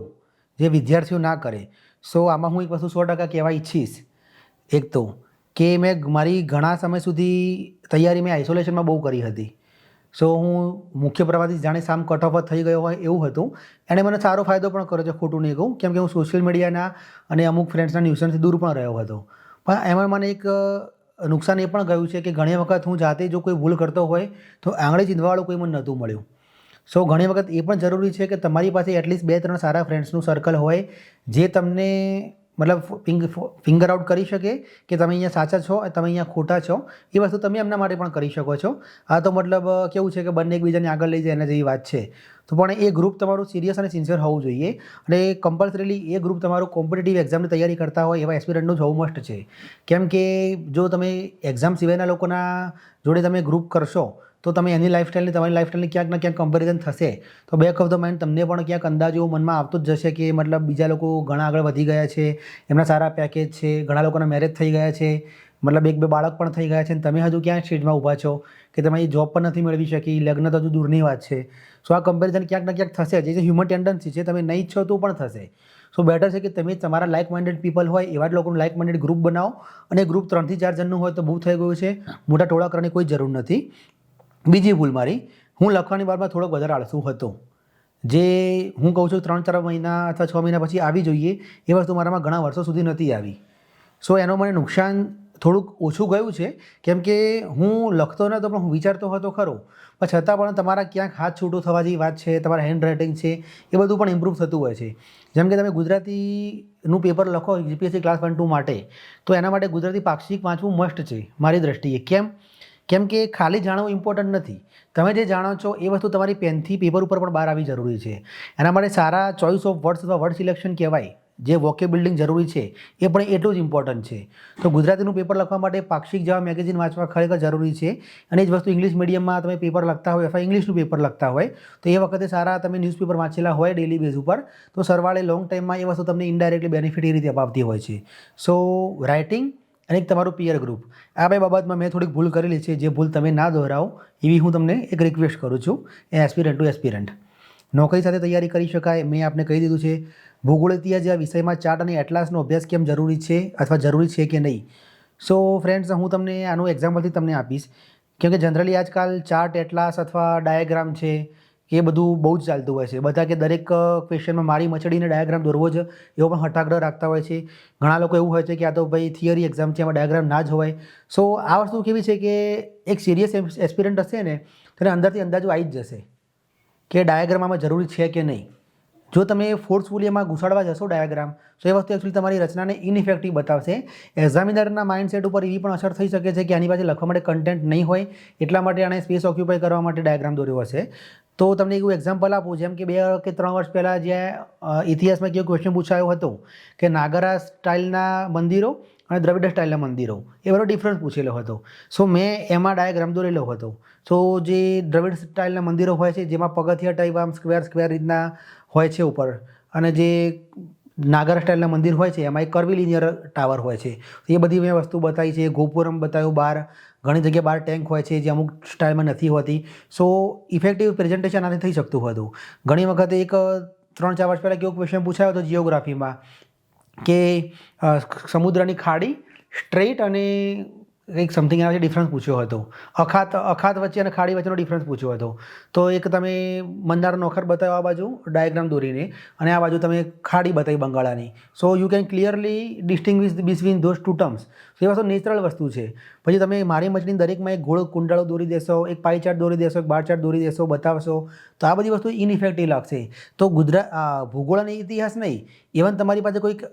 જે વિદ્યાર્થીઓ ના કરે. સો આમાં હું એક વસ્તુ 100% કહેવા ઈચ્છીશ. એક તો કે મેં મારી ઘણા સમય સુધી તૈયારી મેં આઇસોલેશનમાં બહુ કરી હતી. સો હું મુખ્ય પ્રવાહથી જાણે સામ કટ ઓફ થઈ ગયો હોય એવું હતું. એણે મને સારો ફાયદો પણ કર્યો છે, ખોટું નહીં કહું, કેમ કે હું સોશિયલ મીડિયાના અને અમુક ફ્રેન્ડ્સના ન્યુસન્સથી દૂર પણ રહ્યો હતો. પણ એમાં મને એક નુકસાન એ પણ ગયું છે કે ઘણી વખત હું જાતે જો કોઈ ભૂલ કરતો હોય તો આંગળી ચીંધવાવાળું કોઈ મને નહોતું મળ્યું. સો ઘણી વખત એ પણ જરૂરી છે કે તમારી પાસે એટલીસ્ટ 2-3 સારા ફ્રેન્ડ્સનું સર્કલ હોય જે તમને મતલબ ફિંગર આઉટ કરી શકે કે તમે અહીંયા સાચા છો તમે અહીંયા ખોટા છો. એ વસ્તુ તમે એમના માટે પણ કરી શકો છો. આ તો મતલબ કેવું છે કે બંને એકબીજાને આગળ લઈ જાય એના જેવી વાત છે. તો પણ એ ગ્રુપ તમારું સિરિયસ અને સિન્સિયર હોવું જોઈએ અને કમ્પલસરીલી એ ગ્રુપ તમારું કોમ્પિટિટિવ એક્ઝામની તૈયારી કરતા હોય એવા એસ્પિરન્ટનું જ હોવું મસ્ટ છે. કેમ કે જો તમે એક્ઝામ સિવાયના લોકોના જોડે તમે ગ્રુપ કરશો તો તમે એની લાઈફસ્ટાઈલની તમારી લાઈફસ્ટાઈલની ક્યાંક ના ક્યાંક કમ્પેરિઝન થશે. તો બેક ઓફ ધ માઇન્ડ તમને પણ ક્યાંક અંદાજો મનમાં આવતો જ જશે કે મતલબ બીજા લોકો ઘણા આગળ વધી ગયા છે, એમના સારા પેકેજ છે, ઘણા લોકોના મેરેજ થઈ ગયા છે, મતલબ 1-2 બાળક પણ થઈ ગયા છે અને તમે હજુ ક્યાં સ્ટેજમાં ઊભા છો કે તમે જોબ પણ નથી મેળવી શકી, લગ્ન તો હજુ દૂરની વાત છે. સો આ કમ્પેરિઝન ક્યાંક ના ક્યાંક થશે, જે હ્યુમન ટેન્ડન્સી છે, તમે નહીં ઈચ્છો તો પણ થશે. સો બેટર છે કે તમે તમારા લાઇક માઇન્ડેડ પીપલ હોય એવા જ લોકોનું લાઇક માઇન્ડેડ ગ્રુપ બનાવો અને ગ્રુપ 3 થી 4 જણનું હોય તો બહુ થઈ ગયું છે, મોટા ટોળા કરવાની કોઈ જરૂર નથી. બીજી ભૂલ મારી, હું લખવાની બારમાં થોડોક વધારે આળસુ હતો. જે હું કહું છું 3-4 મહિના અથવા 6 મહિના પછી આવી જોઈએ એ વસ્તુ મારામાં ઘણા વર્ષો સુધી નથી આવી. સો એનો મને નુકસાન થોડુંક ઓછું ગયું છે કેમ કે હું લખતો નહોતો પણ હું વિચારતો હતો ખરો, પણ છતાં પણ તમારા ક્યાંક હાથ છૂટું થવા જેવી વાત છે, તમારા હેન્ડ રાઇટિંગ છે એ બધું પણ ઇમ્પ્રૂવ થતું હોય છે. જેમ કે તમે ગુજરાતીનું પેપર લખો જીપીએસસી ક્લાસ 1-2 માટે તો એના માટે ગુજરાતી પાક્ષિક વાંચવું મસ્ટ છે મારી દ્રષ્ટિએ. કેમ કે ખાલી જાણવું ઇમ્પોર્ટન્ટ નથી, તમે જે જાણો છો એ વસ્તુ તમારી પેનથી પેપર ઉપર પણ બહાર આવવી જરૂરી છે. એના માટે સારા ચોઇસ ઓફ વર્ડ્સ અથવા વર્ડ સિલેક્શન કહેવાય, જે વોકે બિલ્ડિંગ જરૂરી છે એ પણ એટલું જ ઇમ્પોર્ટન્ટ છે. તો ગુજરાતીનું પેપર લખવા માટે પાક્ષિક જેવા મેગેઝિન વાંચવા ખરેખર જરૂરી છે. અને એ જ વસ્તુ ઇંગ્લિશ મીડિયમમાં તમે પેપર લખતા હોય અથવા ઇંગ્લિશનું પેપર લખતા હોય તો એ વખતે સારા તમે ન્યૂઝપેપર વાંચેલા હોય ડેલી બેઝ ઉપર તો સરવાળે લોંગ ટાઈમમાં એ વસ્તુ તમને ઇનડાયરેક્ટલી બેનિફિટ એ રીતે અપાવતી હોય છે. સો રાઇટિંગ અને એક તમારું પિયર ગ્રુપ, આ બે બાબતમાં મેં થોડીક ભૂલ કરેલી છે. જે ભૂલ તમે ના દોહરાવો એવી હું તમને એક રિક્વેસ્ટ કરું છું એ એસ્પિરન્ટ ટુ એસ્પિરન્ટ. નોકરી સાથે તૈયારી કરી શકાય, મેં આપને કહી દીધું છે. ભૂગોળ ઇતિહાસ જેવા વિષયમાં ચાર્ટ અને એટલાસનો અભ્યાસ કેમ જરૂરી છે અથવા જરૂરી છે કે નહીં. સો ફ્રેન્ડ્સ, હું તમને આનું એક્ઝામ્પલથી તમને આપીશ. કેમ કે જનરલી આજકાલ ચાર્ટ, એટલાસ અથવા ડાયાગ્રામ છે એ બધું બહુ જ ચાલતું હોય છે. બધા કે દરેક ક્વેશ્ચનમાં મારી મચડીને ડાયાગ્રામ દોરવો જ એવો પણ હઠાગ્રહ રાખતા હોય છે. ઘણા લોકો એવું હોય છે કે આ તો ભાઈ થિયરી એક્ઝામ છે, એમાં ડાયાગ્રામ ના જ હોય. સો આ વસ્તુ કેવી છે કે એક સિરિયસ એસ્પિરન્ટ હશે ને તેને અંદરથી અંદાજો આવી જ જશે કે ડાયાગ્રામ આમાં જરૂરી છે કે નહીં. જો તમે ફોર્સફુલી એમાં ઘુસાડવા જશો ડાયાગ્રામ તો એ વસ્તુ એકચ્યુઅલી તમારી રચનાને ઇનઇફેક્ટિવ બતાવશે. એક્ઝામિનરના માઇન્ડસેટ ઉપર એવી પણ અસર થઈ શકે છે કે આની પાસે લખવા માટે કન્ટેન્ટ નહીં હોય એટલા માટે આણે સ્પેસ ઓક્યુપાય કરવા માટે ડાયાગ્રામ દોર્યો હશે. તો તમને એવું એક્ઝામ્પલ આપું, જેમ કે 2 કે 3 વર્ષ પહેલાં જે ઇતિહાસમાં કેવો ક્વેશ્ચન પૂછાયો હતો કે નાગરા સ્ટાઇલના મંદિરો અને દ્રવિડ સ્ટાઇલના મંદિરો એ બધો ડિફરન્સ પૂછેલો હતો. સો મેં એમાં ડાયાગ્રામ દોરેલો હતો. સો જે દ્રવિડ સ્ટાઇલના મંદિરો હોય છે જેમાં પગથિયા ટાઈપ આમ સ્ક્વેર રીતના હોય છે ઉપર, અને જે નાગર સ્ટાઇલના મંદિર હોય છે એમાં એક કર્વીલિનિયર ટાવર હોય છે. એ બધી મેં વસ્તુ બતાવી છે. ગોપુરમ બતાવ્યું બહાર, ઘણી જગ્યાએ બહાર ટેન્ક હોય છે જે અમુક સ્ટાઇલમાં નથી હોતી. સો ઇફેક્ટિવ પ્રેઝન્ટેશન આથી થઈ શકતું હતું. ઘણી વખત એક 3-4 વર્ષ પહેલાં કેવો ક્વેશ્ચન પૂછાયો હતો જિયોગ્રાફીમાં કે સમુદ્રની ખાડી સ્ટ્રેટ અને કંઈક સમથિંગ એના વચ્ચે ડિફરન્સ પૂછ્યો હતો. અખાત વચ્ચે અને ખાડી વચ્ચેનો ડિફરન્સ પૂછ્યો હતો. તો એક તમે મંદારનો અખર બતાવ્યો આ બાજુ ડાયાગ્રામ દોરીને અને આ બાજુ તમે ખાડી બતાવી બંગાળાની. So you can clearly distinguish between those 2 terms. એ વસ્તુ નેચરલ વસ્તુ છે. પછી તમે મારી મચડીને દરેકમાં એક ગોળ કુંડાળો દોરી દેશો, એક પાઈ ચાર્ટ દોરી દેશો, એક બાર ચાર્ટ દોરી દેશો, બતાવશો તો આ બધી વસ્તુ ઇનઇફેક્ટિવ લાગશે. તો ભૂગોળ અને ઇતિહાસ નહીં, ઇવન તમારી પાસે કોઈક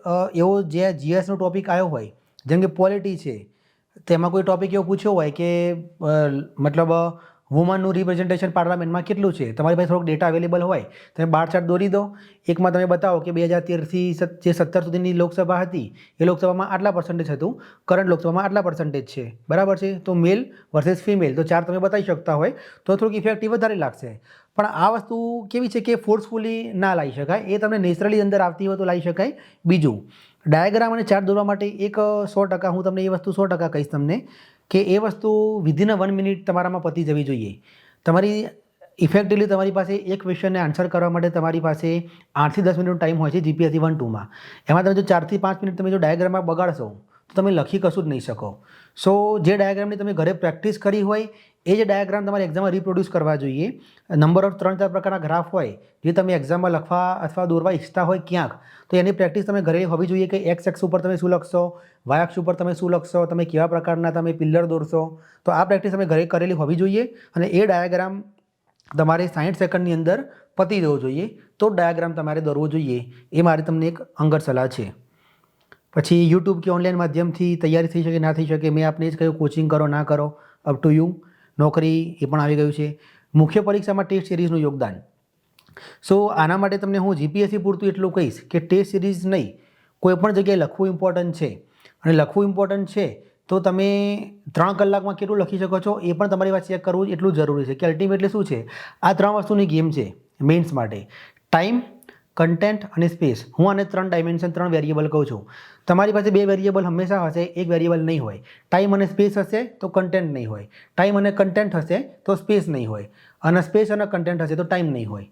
એવો જે જીએસનો ટોપિક આવ્યો હોય જેમ કે પોલિટી છે, તેમાં કોઈ ટોપિક એવો પૂછ્યો હોય કે મતલબ વુમનનું રિપ્રેઝન્ટેશન પાર્લામેન્ટમાં કેટલું છે, તમારી પાસે થોડોક ડેટા અવેલેબલ હોય, તમે બાર ચાર્ટ દોરી દો. એકમાં તમે બતાવો કે 2013થી જે 17 સુધીની લોકસભા હતી એ લોકસભામાં આટલા પર્સન્ટેજ હતું, કરંટ લોકસભામાં આટલા પર્સન્ટેજ છે, બરાબર છે. તો મેલ વર્સેસ ફિમેલ તો ચાર તમે બતાવી શકતા હોય તો થોડુંક ઇફેક્ટિવ વધારે લાગશે. પણ આ વસ્તુ કેવી છે કે ફોર્સફુલી ના લાવી શકાય, એ તમને નેચરલી અંદર આવતી હોય તો લાવી શકાય. બીજું, ડાયાગ્રામ અને ચાર્ટ દોરવા માટે એક 100% હું તમને એ વસ્તુ 100% કહીશ તમને કે એ વસ્તુ વિધિન 1 મિનિટ તમારામાં પતી જવી જોઈએ. તમારી ઇફેક્ટિવલી તમારી પાસે એક ક્વેશ્ચનને આન્સર કરવા માટે તમારી પાસે 8 થી 10 મિનિટનો ટાઈમ હોય છે જીપીએસસી 1-2માં. એમાં તમે જો 4 થી 5 મિનિટ તમે જો ડાયાગ્રામમાં બગાડશો તો તમે લખી કશું જ નહીં શકો. સો જે ડાયાગ્રામની તમે ઘરે પ્રેક્ટિસ કરી હોય એ જ ડાયાગ્રામ તમારે એક્ઝામમાં રિપ્રોડ્યુસ કરવા જોઈએ. નંબર ઓફ 3-4 પ્રકારના ગ્રાફ હોય જે તમે એક્ઝામમાં લખવા અથવા દોરવા ઈચ્છતા હોય ક્યાંક, તો એની પ્રેક્ટિસ તમે ઘરે હોવી જોઈએ કે એક્સ અક્ષ ઉપર તમે શું લખશો, વાય અક્ષ ઉપર તમે શું લખશો, તમે કેવા પ્રકારના તમે પિલ્લર દોરશો. તો આ પ્રેક્ટિસ તમે ઘરે કરેલી હોવી જોઈએ અને એ ડાયાગ્રામ તમારે 60 સેકન્ડની અંદર પતી જવો જોઈએ. તો ડાયાગ્રામ તમારે દોરવો જોઈએ. એ મારી તમને એક અંગત સલાહ છે. પછી યુટ્યુબ કે ઓનલાઈન માધ્યમથી તૈયારી થઈ શકે ના થઈ શકે, મેં આપને જ કહ્યું કોચિંગ કરો ના કરો, અપ ટુ યુ. નોકરી એ પણ આવી ગયું છે. મુખ્ય પરીક્ષામાં ટેસ્ટ સિરીઝનું યોગદાન. સો આના માટે તમને હું જીપીએસસી પૂરતું એટલું કહીશ કે ટેસ્ટ સિરીઝ નહીં, કોઈ પણ જગ્યાએ લખવું ઇમ્પોર્ટન્ટ છે. અને લખવું ઇમ્પોર્ટન્ટ છે તો તમે 3 કલાકમાં કેટલું લખી શકો છો એ પણ તમારી પાસે ચેક કરવું એટલું જરૂરી છે. કે અલ્ટિમેટલી શું છે, આ 3 વસ્તુની ગેમ છે મેઇન્સ માટે: ટાઈમ, કન્ટેન્ટ અને સ્પેસ. હું આને 3 ડાયમેન્શન 3 વેરિયેબલ કહું છું. તમારી પાસે 2 વેરિયેબલ હંમેશા હશે, એક વેરિયેબલ નહીં હોય. ટાઈમ અને સ્પેસ હશે તો કન્ટેન્ટ નહીં હોય, ટાઈમ અને કન્ટેન્ટ હશે તો સ્પેસ નહીં હોય, અને સ્પેસ અને કન્ટેન્ટ હશે તો ટાઈમ નહીં હોય.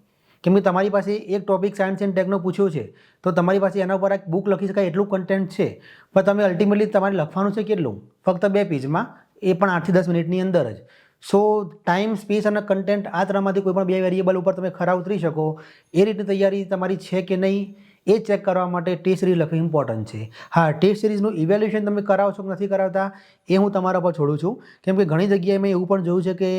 કેમ કે તમારી પાસે એક ટોપિક સાયન્સ એન્ડ ટેકનો પૂછ્યો છે તો તમારી પાસે એના ઉપર એક બુક લખી શકાય એટલું કન્ટેન્ટ છે, પણ તમે અલ્ટિમેટલી તમારે લખવાનું છે કેટલું? ફક્ત 2 પેજમાં, એ પણ 8 થી 10 મિનિટની અંદર જ. સો ટાઈમ, સ્પેસ અને કન્ટેન્ટ, આ 3માંથી કોઈ પણ 2 વેરિયેબલ ઉપર તમે ખરા ઉતરી શકો એ રીતની તૈયારી તમારી છે કે નહીં એ ચેક કરવા માટે ટેસ્ટ સિરીઝ લખવી ઇમ્પોર્ટન્ટ છે. હા, ટેસ્ટ સિરીઝનું ઇવેલ્યુએશન તમે કરાવો છો કે નથી કરાવતા એ હું તમારા પર છોડું છું. કેમ કે ઘણી જગ્યાએ મેં એવું પણ જોયું છે કે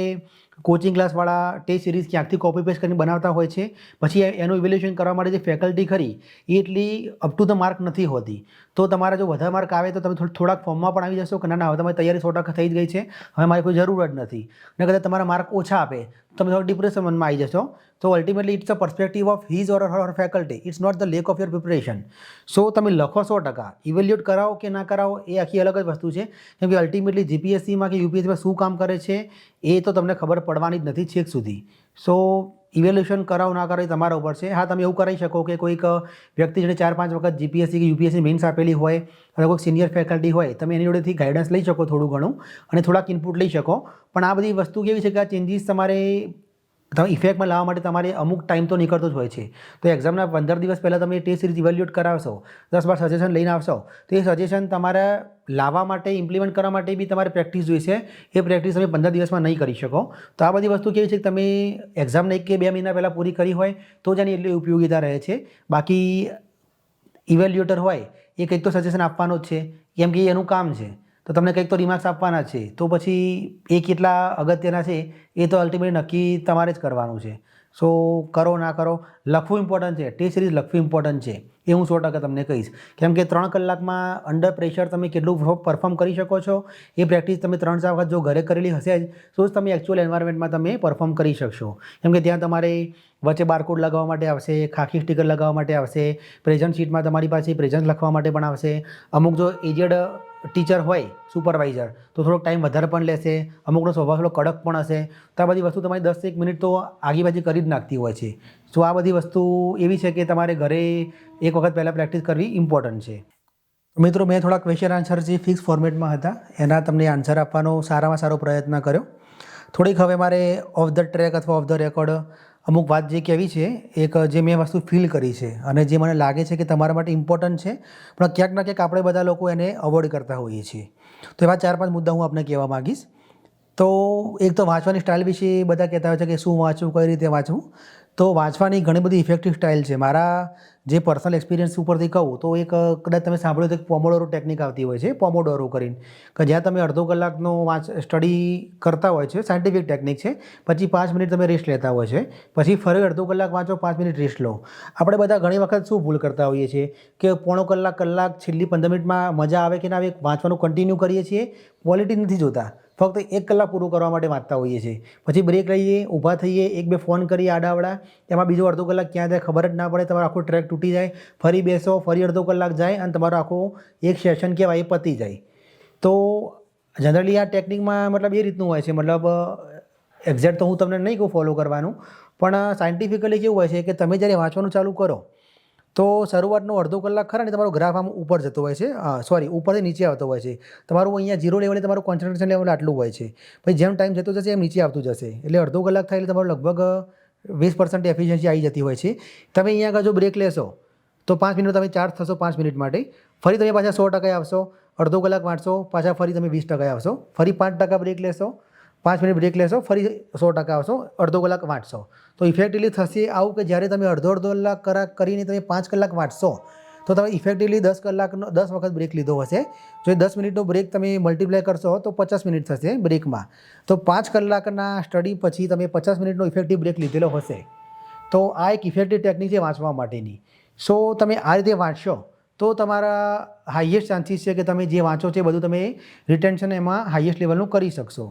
કોચિંગ ક્લાસવાળા ટેસ્ટ સિરીઝ ક્યાંકથી કોપી પેસ્ટ કરીને બનાવતા હોય છે, પછી એનું ઇવેલ્યુએશન કરવા માટે જે ફેકલ્ટી ખરી એ એટલી અપ ટુ ધ માર્ક નથી હોતી. તો તમારા જો વધારે માર્ક આવે તો તમે થોડાક ફોર્મમાં પણ આવી જશો કે ના હવે તમારી તૈયારી 100% થઈ જ ગઈ છે, હવે મારી કોઈ જરૂર જ નથી. અને કદાચ તમારા માર્ક ઓછા આપે તમે થોડા ડિપ્રેશનમાં આવી જશો. તો ultimately it's a perspective of his or her faculty, it's not the lack of your preparation. So તમે લખો 100%, ઇવેલ્યુએટ કરાવો કે ના કરાવો એ આખી અલગ જ વસ્તુ છે. કેમ કે અલ્ટિમેટલી જીપીએસસીમાં કે યુપીએસસીમાં શું કામ કરે છે એ તો તમને ખબર પડવાની જ નથી છેક સુધી. સો ઇવેલ્યુએશન કરાવો ના કરાવો એ તમારા ઉપર છે. હા, તમે એવું કરી શકો કે કોઈક વ્યક્તિ જેને 4-5 વખત જીપીએસસી કે યુપીએસસી મેન્સ આપેલી હોય અથવા કોઈક સિનિયર ફેકલ્ટી હોય, તમે એની જોડેથી ગાઈડન્સ લઈ શકો થોડું ઘણું અને થોડાક ઇનપુટ લઈ શકો. પણ આ બધી વસ્તુ કેવી છે કે આ ચેન્જીસ તમારે ઇફેક્ટમાં લાવવા માટે તમારે અમુક ટાઈમ તો નીકળતો જ હોય છે. તો એક્ઝામના 15 દિવસ પહેલાં તમે ટેસ્ટ સિરીઝ ઇવેલ્યુએટ કરાવશો, 10-12 સજેશન લઈને આવશો, તો એ સજેશન તમારે લાવવા માટે, ઇમ્પ્લિમેન્ટ કરવા માટે બી તમારે પ્રેક્ટિસ જોઈશે. એ પ્રેક્ટિસ તમે 15 દિવસમાં નહીં કરી શકો. તો આ બધી વસ્તુ કેવી છે કે તમે એક્ઝામને 1 કે 2 મહિના પહેલાં પૂરી કરી હોય તો જ એની એટલી ઉપયોગિતા રહે છે. બાકી ઇવેલ્યુએટર હોય એ કંઈક તો સજેશન આપવાનો જ છે, કેમ કે એનું કામ છે. તો તમને કંઈક તો રિમાર્ક્સ આપવાના છે, તો પછી એ કેટલા અગત્યના છે એ તો અલ્ટિમેટલી નક્કી તમારે જ કરવાનું છે. સો કરો ના કરો, લખવું ઇમ્પોર્ટન્ટ છે, ટેસ્ટ સિરીઝ લખવું ઇમ્પોર્ટન્ટ છે એ હું 100% તમને કહીશ. કેમ કે 3 કલાકમાં અંડર પ્રેશર તમે કેટલું પરફોર્મ કરી શકો છો એ પ્રેક્ટિસ તમે 3-4 વખત જો ઘરે કરેલી હશે જ તો જ તમે એકચ્યુઅલ એન્વાયરમેન્ટમાં તમે પરફોર્મ કરી શકશો. કેમ કે ત્યાં તમારે વચ્ચે બારકોડ લગાવવા માટે આવશે, ખાખી સ્ટીકર લગાવવા માટે આવશે, પ્રેઝન્ટ શીટમાં તમારી પાસે પ્રેઝન્ટ લખવા માટે પણ આવશે. અમુક જો એજેડ ટીચર હોય, સુપરવાઇઝર, તો થોડોક ટાઈમ વધારે પણ લેશે, અમુકનો સ્વભાવ થોડો કડક પણ હશે. તો આ બધી વસ્તુ તમારી 10-1 મિનિટ તો આગીબાજી કરી જ નાખતી હોય છે. સો આ બધી વસ્તુ એવી છે કે તમારે ઘરે એક વખત પહેલાં પ્રેક્ટિસ કરવી ઇમ્પોર્ટન્ટ છે. મિત્રો, મેં થોડા ક્વેશ્ચન આન્સર જે ફિક્સ ફોર્મેટમાં હતા એના તમને આન્સર આપવાનો સારામાં સારો પ્રયત્ન કર્યો. થોડીક હવે મારે ઓફ ધ ટ્રેક અથવા ઓફ ધ રેકોર્ડ અમુક વાત જે કહેવી છે, એક જે મેં વસ્તુ ફીલ કરી છે અને જે મને લાગે છે કે તમારા માટે ઇમ્પોર્ટન્ટ છે, પણ ક્યાંક ના ક્યાંક આપણે બધા લોકો એને અવોઇડ કરતા હોઈએ છીએ. તો એવા 4-5 મુદ્દા હું આપને કહેવા માગીશ. તો એક તો વાંચવાની સ્ટાઇલ વિશે બધા કહેતા હોય છે કે શું વાંચવું, કઈ રીતે વાંચવું. તો વાંચવાની ઘણી બધી ઇફેક્ટિવ સ્ટાઇલ છે. મારા જે પર્સનલ એક્સપિરિયન્સ ઉપરથી કહું તો એક કદાચ તમે સાંભળ્યું તો એક પોમોડોરો ટેકનિક આવતી હોય છે, પોમોડોરો કરીને, કે જ્યાં તમે અડધો કલાકનો સ્ટડી કરતા હોય છે, સાયન્ટિફિક ટેકનિક છે, પછી 5 મિનિટ તમે રેસ્ટ લેતા હોય છે, પછી ફરી અડધો કલાક વાંચો, 5 મિનિટ રેસ્ટ લો. આપણે બધા ઘણી વખત શું ભૂલ કરતા હોઈએ છીએ કે પોણો કલાક, છેલ્લી 15 મિનિટમાં મજા આવે કે ના આવે વાંચવાનું કન્ટિન્યુ કરીએ છીએ, ક્વોલિટી નથી જોતા, ફક્ત 1 કલાક પૂરું કરવા માટે વાંચતા હોઈએ છીએ. પછી બ્રેક લઈએ, ઊભા થઈએ, 1-2 ફોન કરીએ આડાવડા, એમાં બીજો અડધો કલાક ક્યાં જાય ખબર જ ના પડે, તમારો આખો ટ્રેક તૂટી જાય, ફરી બેસો, ફરી અડધો કલાક જાય અને તમારો આખો એક સેશન કહેવાય એ પતી જાય. તો જનરલી આ ટેકનિકમાં મતલબ એ રીતનું હોય છે, મતલબ એક્ઝેક્ટ તો હું તમને નહીં કહું ફોલો કરવાનું, પણ સાયન્ટિફિકલી કેવું હોય છે કે તમે જ્યારે વાંચવાનું ચાલુ કરો તો શરૂઆતનો અડધો કલાક ખરા ને તમારો ગ્રાફ આમ ઉપર જતો હોય છે, સોરી ઉપરથી નીચે આવતો હોય છે. તમારું અહીંયા 0 લેવલે તમારું કોન્સન્ટ્રેશન લેવલ આટલું હોય છે, પછી જેમ ટાઈમ જતો જશે એમ નીચે આવતું જશે. એટલે અડધો કલાક થાય એટલે તમારું લગભગ 20% એફિશિયન્સી આવી જતી હોય છે. તમે અહીંયા આગળ જો બ્રેક લેશો તો 5 મિનિટ તમે ચાર્જ થશો, 5 મિનિટ માટે, ફરી તમે પાછા 100% આવશો, અડધો કલાક વાંચશો, પાછા ફરી તમે 20% આવશો, ફરી 5% બ્રેક લેશો, 5 મિનિટ બ્રેક લેશો, ફરી 100% આવશો, અડધો કલાક વાંચશો. તો ઇફેક્ટિવલી થશે આવું કે જ્યારે તમે અડધો કલાક કરીને તમે 5 કલાક વાંચશો તો તમે ઇફેક્ટિવલી 10 વખત બ્રેક લીધો હશે. જો એ 10 મિનિટનો બ્રેક તમે મલ્ટીપ્લાય કરશો તો 50 મિનિટ થશે બ્રેકમાં. તો 5 કલાકના સ્ટડી પછી તમે 50 મિનિટનો ઇફેક્ટિવ બ્રેક લીધેલો હશે. તો આ એક ઇફેક્ટિવ ટેકનિક છે વાંચવા માટેની. સો તમે આ રીતે વાંચશો તો તમારા હાઈએસ્ટ ચાન્સીસ છે કે તમે જે વાંચો છે એ બધું તમે રિટેન્શન એમાં હાઈએસ્ટ લેવલનું કરી શકશો.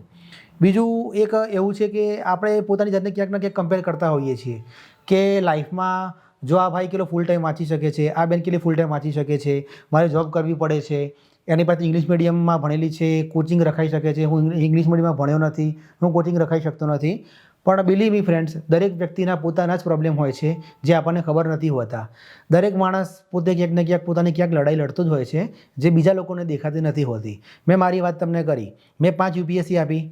બીજું એક એવું છે કે આપણે પોતાની જાતને ક્યાંક ને ક્યાંક કમ્પેર કરતા હોઈએ છીએ કે લાઈફમાં જો આ ભાઈ કેટલો ફૂલ ટાઈમ વાંચી શકે છે, આ બેન કેટલી ફૂલ ટાઈમ વાંચી શકે છે, મારે જોબ કરવી પડે છે, એની પાસે ઇંગ્લિશ મીડિયમમાં ભણેલી છે, કોચિંગ રખાઈ શકે છે, હું ઇંગ્લિશ મીડિયમમાં ભણ્યો નથી, હું કોચિંગ રખાઈ શકતો નથી. પણ બિલીવ મી ફ્રેન્ડ્સ, દરેક વ્યક્તિના પોતાના જ પ્રોબ્લેમ હોય છે જે આપણને ખબર નથી હોતા. દરેક માણસ પોતે ક્યાંક ને ક્યાંક પોતાની ક્યાંક લડાઈ લડતો જ હોય છે જે બીજા લોકોને દેખાતી નથી હોતી. મેં મારી વાત તમને કરી, મેં 5 UPSC આપી,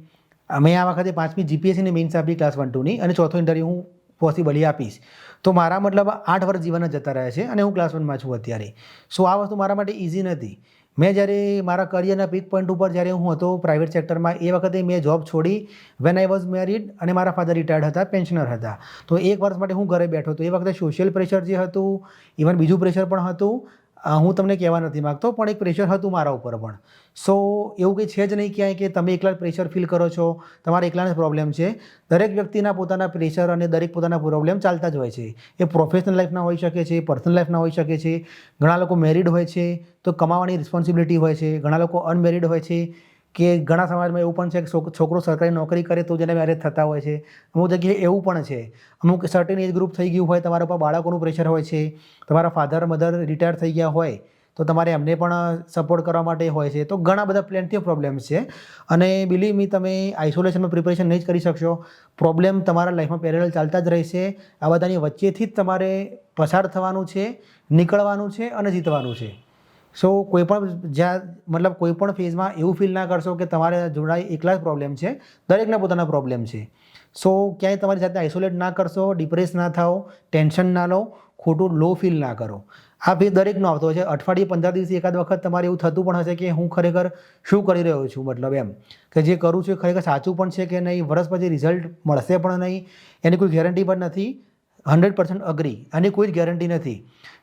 મેં આ વખતે 5મી GPSCની મેઇન્સ આપી ક્લાસ 1-2ની, અને ચોથો ઇન્ટરવ્યૂ હું પોસિબલી આપીશ. તો મારા મતલબ 8 વર્ષ જીવનના જતા રહ્યા છે અને હું ક્લાસ 1માં છું અત્યારે. સો આ વસ્તુ મારા માટે ઇઝી નથી. મેં જ્યારે મારા કરિયરના પીક પોઈન્ટ ઉપર જ્યારે હું હતો પ્રાઇવેટ સેક્ટરમાં, એ વખતે મેં જોબ છોડી વેન આઈ વોઝ મેરિડ, અને મારા ફાધર રિટાયર્ડ હતા, પેન્શનર હતા. તો 1 વર્ષ માટે હું ઘરે બેઠો હતો. એ વખતે સોશિયલ પ્રેશર જે હતું, ઇવન બીજું પ્રેશર પણ હતું, હું તમને કહેવા નથી માગતો, પણ એક પ્રેશર હતું મારા ઉપર પણ. સો એવું કંઈ છે જ નહીં ક્યાંય કે તમે એકલા પ્રેશર ફીલ કરો છો, તમારા એકલાને પ્રોબ્લેમ છે. દરેક વ્યક્તિના પોતાના પ્રેશર અને દરેક પોતાના પ્રોબ્લેમ ચાલતા જ હોય છે. એ પ્રોફેશનલ લાઈફના હોઈ શકે છે, પર્સનલ લાઈફના હોઈ શકે છે. ઘણા લોકો મેરિડ હોય છે તો કમાવાની રિસ્પોન્સિબિલિટી હોય છે, ઘણા લોકો અનમેરિડ હોય છે કે ઘણા સમાજમાં એવું પણ છે કે છોકરો સરકારી નોકરી કરે તો જેને મેરેજ થતા હોય છે. અમુક જગ્યાએ એવું પણ છે, અમુક સર્ટેન એજ ગ્રુપ થઈ ગયું હોય, તમારા ઉપર બાળકોનું પ્રેશર હોય છે, તમારા ફાધર મધર રિટાયર થઈ ગયા હોય તો તમારે એમને પણ સપોર્ટ કરવા માટે હોય છે. તો ઘણા બધા પ્લેન્ટી ઓફ પ્રોબ્લેમ્સ છે. અને બિલીવ મી, તમે આઇસોલેશનમાં પ્રિપરેશન નહીં જ કરી શકશો. પ્રોબ્લેમ તમારા લાઈફમાં પેરેલલ ચાલતા જ રહેશે. આ બધાની વચ્ચેથી જ તમારે પસાર થવાનું છે, નીકળવાનું છે અને જીતવાનું છે. સો કોઈ પણ કોઈ પણ ફેઝમાં એવું ફીલ ના કરશો કે તમારે જોડાઈ એકલા જ પ્રોબ્લેમ છે. દરેકના પોતાના પ્રોબ્લેમ છે. સો ક્યાંય તમારી જાતને આઇસોલેટ ના કરશો, ડિપ્રેસ ના થાઓ, ટેન્શન ના લો, ખોટું લો ફીલ ના કરો. આ ફેઝ દરેકનો આવતો હોય છે. અઠવાડિયે 15 દિવસે એકાદ વખત તમારે એવું થતું પણ હશે કે હું ખરેખર શું કરી રહ્યો છું, મતલબ એમ કે જે કરું છું એ ખરેખર સાચું પણ છે કે નહીં, વર્ષ પછી રિઝલ્ટ મળશે પણ નહીં, એની કોઈ ગેરંટી પણ નથી. 100% અગ્રી, આની કોઈ જ ગેરંટી નથી.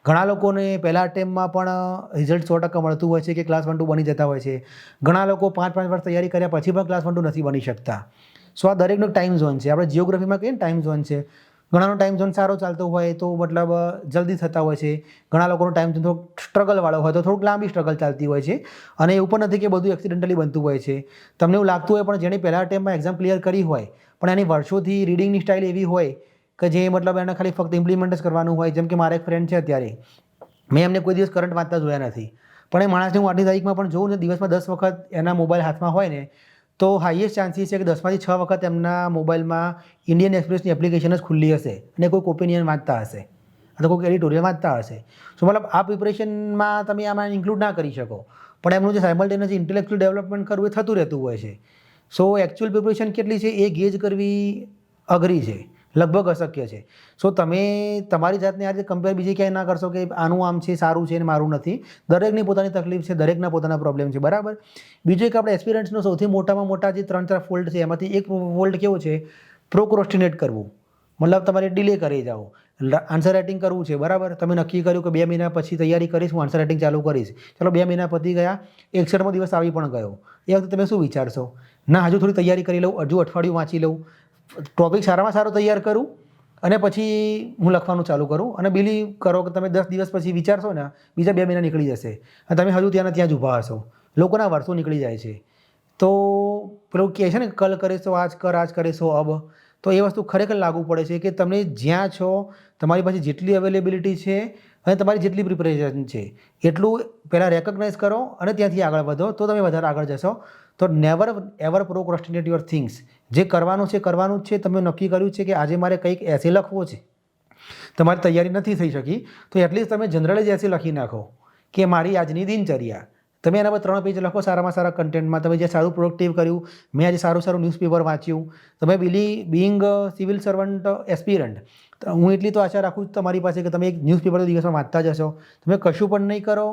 ઘણા લોકોને પહેલા અટેમ્પમાં પણ રિઝલ્ટ 100% મળતું હોય છે કે ક્લાસ 1-2 બની જતા હોય છે. ઘણા લોકો 5 વર્ષ તૈયારી કર્યા પછી પણ ક્લાસ 1-2 નથી બની શકતા. સો આ દરેકનો ટાઈમ ઝોન છે. આપણે જિયોગ્રાફીમાં કહીએ ને ટાઈમ ઝોન છે. ઘણાનો ટાઈમ ઝોન સારો ચાલતો હોય તો મતલબ જલ્દી થતા હોય છે. ઘણા લોકોનો ટાઈમ ઝોન થોડોક સ્ટ્રગલવાળો હોય તો થોડુંક લાંબી સ્ટ્રગલ ચાલતી હોય છે. અને એવું પણ નથી કે બધું એક્સિડન્ટલી બનતું હોય છે. તમને એવું લાગતું હોય, પણ જેણે પહેલા અટેમ્પમાં એક્ઝામ ક્લિયર કરી હોય પણ એની વર્ષોથી રીડિંગની સ્ટાઇલ એવી હોય કે જે મતલબ એને ખાલી ફક્ત ઇમ્પ્લિમેન્ટ જ કરવાનું હોય. જેમ કે મારા એક ફ્રેન્ડ છે અત્યારે, મેં એમને કોઈ દિવસ કરંટ વાંચતા જોયા નથી, પણ એ માણસને હું આજની તારીખમાં પણ જોઉં ને, દિવસમાં 10 વખત એના મોબાઈલ હાથમાં હોય ને, તો હાઈએસ્ટ ચાન્સીસ છે કે 10માંથી 6 વખત એમના મોબાઈલમાં ઇન્ડિયન એક્સપ્રેસની એપ્લિકેશન જ ખુલ્લી હશે અને કોઈક ઓપિનિયન વાંચતા હશે અથવા કોઈક એડિટોરિયલ વાંચતા હશે. સો મતલબ આ પ્રિપરેશનમાં તમે આમાં ઇન્ક્લુડ ના કરી શકો, પણ એમનું જે સાયમલ્ટેનિયસ ઇન્ટેલેક્ચ્યુઅલ ડેવલપમેન્ટ કરવું એ થતું રહેતું હોય છે. સો એકચ્યુઅલ પ્રિપરેશન કેટલી છે એ ગેજ કરવી અઘરી છે, લગભગ અશક્ય છે. સો તમે તમારી જાતને આજે કમ્પેર બીજી ક્યાંય ના કરશો કે આનું આમ છે, સારું છે ને મારું નથી. દરેકની પોતાની તકલીફ છે, દરેકના પોતાના પ્રોબ્લેમ છે, બરાબર. બીજું એક આપણે એક્સપિરિયન્સનો સૌથી મોટામાં મોટા જે 3-4 ફોલ્ટ છે, એમાંથી એક ફોલ્ટ કેવો છે, પ્રોક્રોસ્ટિનેટ કરવું. મતલબ તમારે ડિલે કરી જાઓ. આન્સર રાઇટિંગ કરવું છે, બરાબર. તમે નક્કી કર્યું કે 2 મહિના પછી તૈયારી કરીશ, હું આન્સર રાઇટિંગ ચાલુ કરીશ. ચલો 2 મહિના પતી ગયા, 61મો દિવસ આવી પણ ગયો. એ વખતે તમે શું વિચારશો? ના, હજુ થોડી તૈયારી કરી લઉં, હજુ અઠવાડિયું વાંચી લઉં, ટોપિક સારામાં સારો તૈયાર કરું અને પછી હું લખવાનું ચાલુ કરું. અને બિલીવ કરો કે તમે 10 દિવસ પછી વિચારશો ને, બીજા 2 મહિના નીકળી જશે અને તમે હજુ ત્યાંના ત્યાં જ ઊભા હશો. લોકોના વર્ષો નીકળી જાય છે. તો પેલું કહે છે ને, કલ કરે સો આજ કર, આજ કરે સો અબ. તો એ વસ્તુ ખરેખર લાગુ પડે છે કે તમે જ્યાં છો, તમારી પાસે જેટલી અવેલેબિલિટી છે અને તમારી જેટલી પ્રિપરેશન છે એટલું પહેલાં રેકગ્નાઇઝ કરો અને ત્યાંથી આગળ વધો, તો તમે વધારે આગળ જશો. તો નેવર એવર પ્રોક્રોસ્ટિનેટ યોર થિંગ્સ. જે કરવાનું છે કરવાનું જ છે. તમે નક્કી કર્યું છે કે આજે મારે કંઈક એસે લખવો છે, તમારી તૈયારી નથી થઈ શકી, તો એટલીસ્ટ તમે જનરલ જ એસે લખી નાખો કે મારી આજની દિનચર્યા. તમે એના પર 3 પેજ લખો સારામાં સારા કન્ટેન્ટમાં. તમે જે સારું પ્રોડક્ટિવ કર્યું, મેં આજે સારું સારું ન્યૂઝપેપર વાંચ્યું. તમે બિંગ સિવિલ સર્વન્ટ એસ્પિરન્ટ, હું એટલી તો આશા રાખું છું તમારી પાસે કે તમે એક ન્યૂઝપેપર દિવસમાં વાંચતા જશો. તમે કશું પણ નહીં કરો,